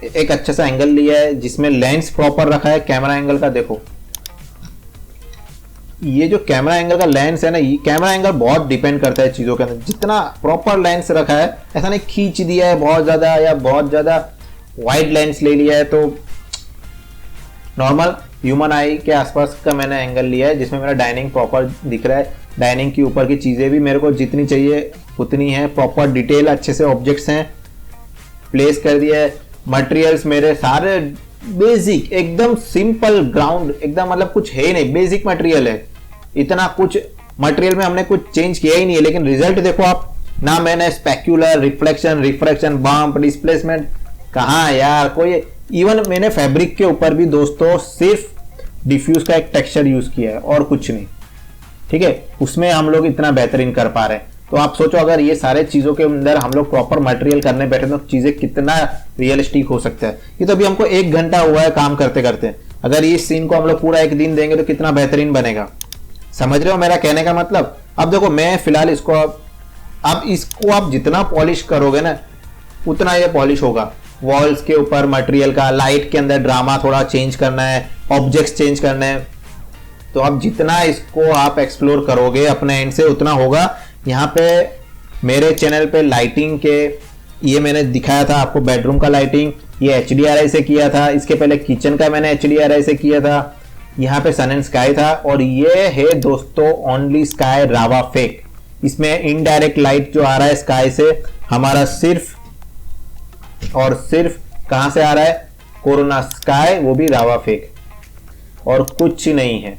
[SPEAKER 1] एक अच्छा सा एंगल लिया है जिसमें लेंस प्रॉपर रखा है कैमरा एंगल का। देखो ये जो कैमरा एंगल का लेंस है ना, ये कैमरा एंगल बहुत डिपेंड करता है चीज़ों के अंदर। जितना प्रॉपर लेंस रखा है, ऐसा नहीं खींच दिया है बहुत ज़्यादा या बहुत ज़्यादा वाइड लेंस ले लिया है, तो नॉर्मल ह्यूमन आई के आसपास का मैंने एंगल लिया है जिसमें मेरा डाइनिंग प्रॉपर दिख रहा है। डाइनिंग के ऊपर की चीज़ें भी मेरे को जितनी चाहिए उतनी है, प्रॉपर डिटेल अच्छे से ऑब्जेक्ट्स हैं प्लेस कर दिया है। मटेरियल्स मेरे सारे बेसिक एकदम सिंपल ग्राउंड, एकदम मतलब कुछ है ही नहीं, बेसिक मटेरियल है। इतना कुछ मटेरियल में हमने कुछ चेंज किया ही नहीं है, लेकिन रिजल्ट देखो आप ना। मैंने specular, reflection, refraction, bump, displacement कहाँ यार कोई। इवन मैंने फैब्रिक के ऊपर भी दोस्तों सिर्फ डिफ्यूज का एक टेक्सचर यूज किया है और कुछ नहीं। ठीक है, उसमें हम लोग इतना बेहतरीन कर पा रहे हैं। तो आप सोचो अगर ये सारे चीजों के अंदर हम लोग प्रॉपर मटेरियल करने बैठे तो चीजें कितना रियलिस्टिक हो सकता है। ये तो अभी हमको 1 घंटा हुआ है काम करते करते। अगर इस सीन को हम लोग पूरा 1 दिन देंगे तो कितना बेहतरीन बनेगा। समझ रहे हो मेरा कहने का मतलब? अब देखो मैं फिलहाल इसको अब इसको आप जितना पॉलिश करोगे ना उतना ये पॉलिश होगा। वॉल्स के ऊपर मटेरियल का, लाइट के अंदर ड्रामा थोड़ा चेंज करना है, ऑब्जेक्ट्स चेंज करने हैं, तो अब जितना इसको आप एक्सप्लोर करोगे अपने एंड से उतना होगा। यहाँ पे मेरे चैनल पे लाइटिंग के ये मैंने दिखाया था आपको, बेडरूम का लाइटिंग ये HDRI से किया था। इसके पहले किचन का मैंने HDRI से किया था। यहाँ पे सन एंड स्काई था, और ये है दोस्तों ओनली स्काई रावा फेक। इसमें इनडायरेक्ट लाइट जो आ रहा है स्काई से हमारा सिर्फ और सिर्फ कहां से आ रहा है, कोरोना स्काई, वो भी रावा फेक, और कुछ नहीं है।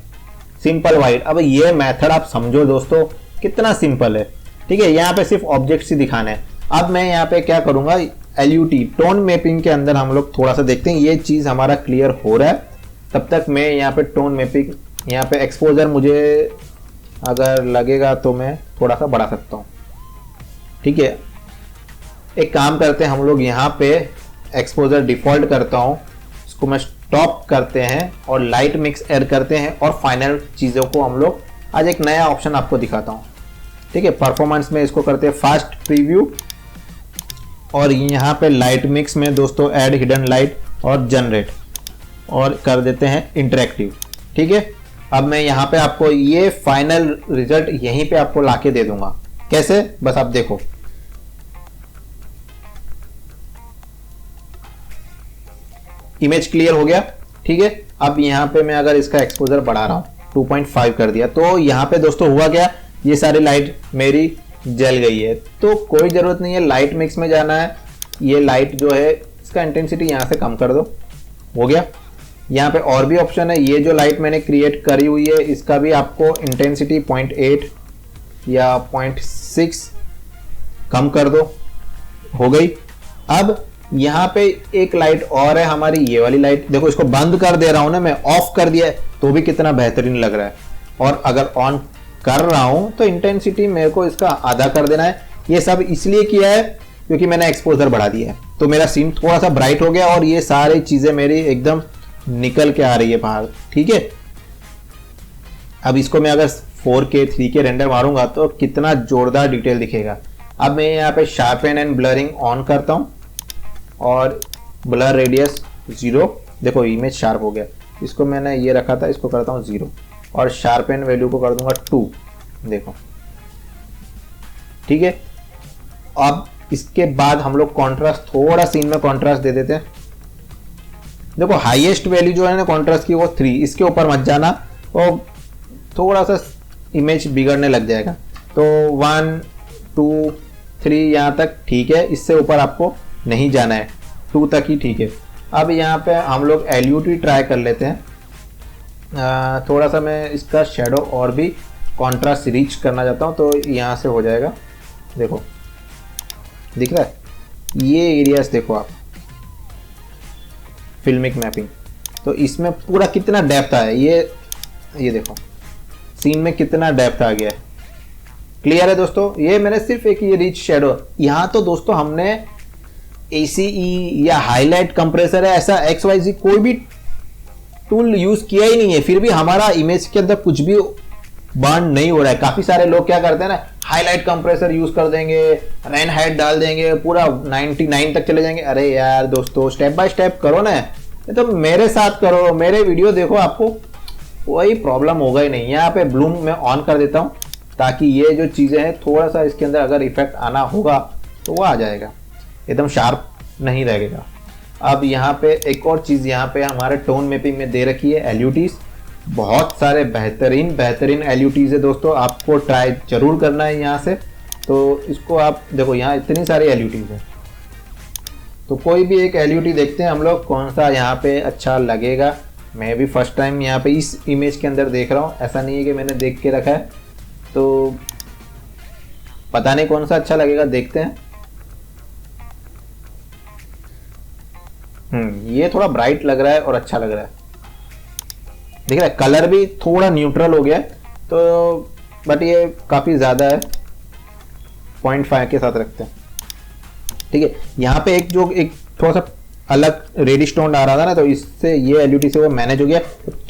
[SPEAKER 1] Simple white. अब ये मेथड आप समझो दोस्तों कितना सिंपल है। ठीक है, यहाँ पे सिर्फ ऑब्जेक्ट्स ही दिखाने हैं। अब मैं यहाँ पे क्या करूंगा, LUT टोन मैपिंग के अंदर हम लोग थोड़ा सा देखते हैं ये चीज हमारा क्लियर हो रहा है। तब तक मैं यहाँ पे टोन मैपिंग, यहाँ पे एक्सपोजर मुझे अगर लगेगा तो मैं थोड़ा सा बढ़ा सकता हूँ। ठीक है, एक काम करते हैं हम लोग, यहाँ पे एक्सपोजर डिफॉल्ट करता हूँ, इसको मैं स्टॉप करते हैं और लाइट मिक्स ऐड करते हैं, और फाइनल चीज़ों को हम लोग आज एक नया ऑप्शन आपको दिखाता हूँ। ठीक है, परफॉर्मेंस में इसको करते हैं फास्ट प्रीव्यू, और यहाँ पे लाइट मिक्स में दोस्तों ऐड हिडन लाइट और जनरेट। और कर देते हैं इंटरेक्टिव। ठीक है, अब मैं यहाँ पे आपको ये फाइनल रिजल्ट यहीं पे आपको लाके दे दूंगा। कैसे, बस आप देखो। इमेज क्लियर हो गया। ठीक है, अब यहाँ पे मैं अगर इसका एक्सपोजर बढ़ा रहा हूँ 2.5 कर दिया, तो यहाँ पे दोस्तों हुआ क्या, ये सारी लाइट मेरी जल गई है। तो कोई जरूरत नहीं है लाइट मिक्स में जाना है। ये लाइट जो है इसका इंटेंसिटी यहाँ से कम कर दो, हो गया। यहाँ पे और भी ऑप्शन है, ये जो लाइट मैंने क्रिएट करी हुई है इसका भी आपको इंटेंसिटी 0.8 या 0.6 कम कर दो, हो गई। अब यहाँ पे एक लाइट और है हमारी, ये वाली लाइट देखो, इसको बंद कर दे रहा हूं ना मैं, ऑफ कर दिया है तो भी कितना बेहतरीन लग रहा है। और अगर ऑन कर रहा हूं तो इंटेंसिटी मेरे को इसका आधा कर देना है। ये सब इसलिए किया है क्योंकि मैंने एक्सपोजर बढ़ा दिया है, तो मेरा सीन थोड़ा सा ब्राइट हो गया और ये सारी चीजें मेरी एकदम निकल के आ रही है बाहर। ठीक है, अब इसको मैं अगर 4K 3K रेंडर मारूंगा तो कितना जोरदार डिटेल दिखेगा। अब मैं यहाँ पे शार्पन एंड ब्लरिंग ऑन करता हूँ और ब्लर रेडियस 0, देखो इमेज शार्प हो गया। इसको मैंने ये रखा था, इसको करता हूँ 0 और शार्पन वैल्यू को कर दूंगा 2, देखो। ठीक है, अब इसके बाद हम लोग कॉन्ट्रास्ट, थोड़ा सीन में कॉन्ट्रास्ट दे देते हैं। देखो हाईएस्ट वैल्यू जो है ना कॉन्ट्रास्ट की वो 3, इसके ऊपर मत जाना, तो थोड़ा सा इमेज बिगड़ने लग जाएगा। तो 1 2 3 यहाँ तक ठीक है, इससे ऊपर आपको नहीं जाना है, 2 तक ही ठीक है। अब यहाँ पे हम लोग LUT ट्राई कर लेते हैं। थोड़ा सा मैं इसका शेडो और भी कॉन्ट्रास्ट रीच करना चाहता हूँ, तो यहाँ से हो जाएगा। देखो दिख रहा है, ये एरियाज देखो आप, फिल्मिक मैपिंग, तो इसमें पूरा कितना डेप्थ आया, ये देखो सीन में कितना डेप्थ आ गया है। क्लियर है दोस्तों, ये मैंने सिर्फ एक ये रिच शेडो, यहाँ तो दोस्तों हमने ACE या हाईलाइट कंप्रेसर है ऐसा XYZ कोई भी टूल यूज किया ही नहीं है, फिर भी हमारा इमेज के अंदर कुछ भी बर्न नहीं हो रहा है। काफी सारे लोग क्या करते हैं ना, हाईलाइट कंप्रेसर यूज कर देंगे, रेन हाइट डाल देंगे, पूरा 99 तक चले जाएंगे। अरे यार दोस्तों, स्टेप बाय स्टेप करो ना, तो मेरे साथ करो, मेरे वीडियो देखो, आपको वही प्रॉब्लम होगा ही नहीं। यहाँ पे ब्लूम में ऑन कर देता हूँ ताकि ये जो चीजें हैं थोड़ा सा इसके अंदर अगर इफेक्ट आना होगा तो वो आ जाएगा, एकदम शार्प नहीं रहेगा। अब यहाँ पे एक और चीज यहाँ पे हमारे टोन मैपिंग में दे रखी है LUTs, बहुत सारे बेहतरीन LUTs है दोस्तों, आपको ट्राई जरूर करना है यहाँ से। तो इसको आप देखो, यहाँ इतनी सारी LUTs है, तो कोई भी एक LUT देखते हैं हम लोग कौन सा यहाँ पे अच्छा लगेगा। मैं भी फर्स्ट टाइम यहाँ पे इस इमेज के अंदर देख रहा हूँ, ऐसा नहीं है कि मैंने देख के रखा है, तो पता नहीं कौन सा अच्छा लगेगा, देखते हैं। ये थोड़ा ब्राइट लग रहा है और अच्छा लग रहा है, देख रहा है, कलर भी थोड़ा न्यूट्रल हो गया है, तो बट ये काफी ज्यादा है, 0.5 के साथ रखते हैं। ठीक है, यहाँ पे एक थोड़ा सा अलग रेडिश टोन आ रहा था ना, तो इससे ये LUT से वो मैनेज हो गया,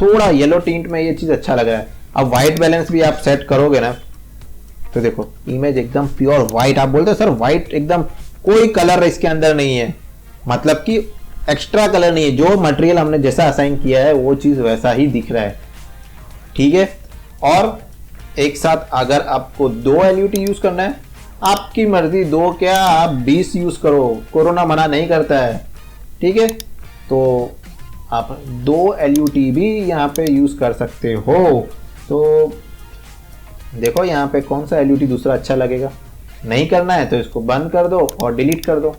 [SPEAKER 1] थोड़ा येलो टिंट में ये चीज अच्छा लग रहा है। अब व्हाइट बैलेंस भी आप सेट करोगे ना, तो देखो इमेज एकदम प्योर व्हाइट। आप बोलते हो सर व्हाइट एकदम कोई कलर इसके अंदर नहीं है, मतलब कि एक्स्ट्रा कलर नहीं है, जो मटेरियल हमने जैसा असाइन किया है वो चीज वैसा ही दिख रहा है। ठीक है, और एक साथ अगर आपको 2 LUT यूज करना है, आपकी मर्जी, 2 क्या आप 20 यूज करो, कोरोना मना नहीं करता है। ठीक है, तो आप 2 LUT भी यहाँ पे यूज कर सकते हो। तो देखो यहाँ पे कौन सा LUT दूसरा अच्छा लगेगा, नहीं करना है तो इसको बंद कर दो और डिलीट कर दो।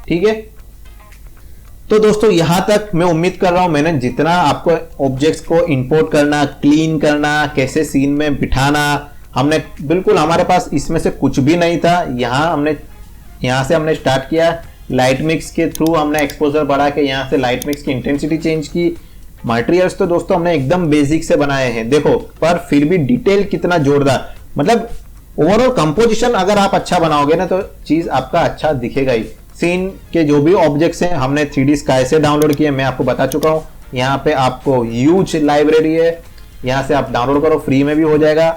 [SPEAKER 1] ठीक है, तो दोस्तों यहां तक मैं उम्मीद कर रहा हूं मैंने जितना आपको ऑब्जेक्ट्स को इंपोर्ट करना, क्लीन करना, कैसे सीन में बिठाना, हमने बिल्कुल, हमारे पास इसमें से कुछ भी नहीं था। यहां से हमने स्टार्ट किया, लाइट मिक्स के थ्रू हमने एक्सपोजर बढ़ा के यहां से लाइट मिक्स की इंटेंसिटी चेंज की। मटेरियल्स तो दोस्तों हमने एकदम बेसिक से बनाए हैं, देखो, पर फिर भी डिटेल कितना जोरदार, मतलब ओवरऑल कंपोजिशन अगर आप अच्छा बनाओगे ना तो चीज आपका अच्छा दिखेगा ही। सीन के जो भी ऑब्जेक्ट्स हैं हमने 3D स्काई से डाउनलोड किए, मैं आपको बता चुका हूँ। यहाँ पे आपको ह्यूज लाइब्रेरी है, यहाँ से आप डाउनलोड करो, फ्री में भी हो जाएगा,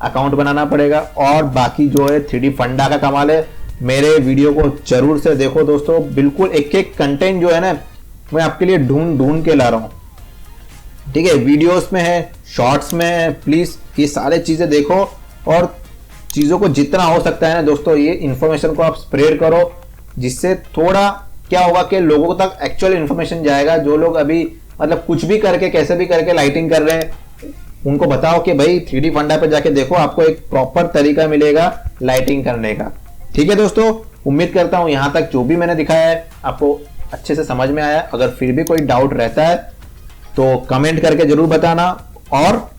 [SPEAKER 1] अकाउंट बनाना पड़ेगा। और बाकी जो है 3D फंडा का कमाल है, मेरे वीडियो को जरूर से देखो दोस्तों, बिल्कुल एक एक कंटेंट जो है ना मैं आपके लिए ढूंढ ढूंढ के ला रहा हूँ। ठीक है, वीडियोस में है, शॉर्ट्स में है, प्लीज ये सारे चीजें देखो और चीजों को जितना हो सकता है ना दोस्तों, ये इंफॉर्मेशन को आप स्प्रेड करो, जिससे थोड़ा क्या होगा कि लोगों तक एक्चुअल इंफॉर्मेशन जाएगा। जो लोग अभी मतलब कुछ भी करके कैसे भी करके लाइटिंग कर रहे हैं, उनको बताओ कि भाई 3D फंडा पे जाके देखो, आपको एक प्रॉपर तरीका मिलेगा लाइटिंग करने का। ठीक है दोस्तों, उम्मीद करता हूं यहां तक जो भी मैंने दिखाया है आपको अच्छे से समझ में आया। अगर फिर भी कोई डाउट रहता है तो कमेंट करके जरूर बताना और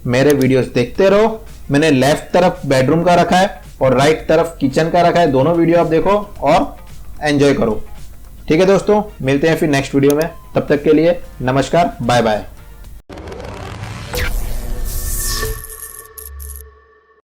[SPEAKER 1] मेरे वीडियोस देखते रहो। मैंने लेफ्ट तरफ बेडरूम का रखा है और राइट तरफ किचन का रखा है, दोनों वीडियो आप देखो और एंजॉय करो। ठीक है दोस्तों, मिलते हैं फिर नेक्स्ट वीडियो में, तब तक के लिए नमस्कार, बाय बाय।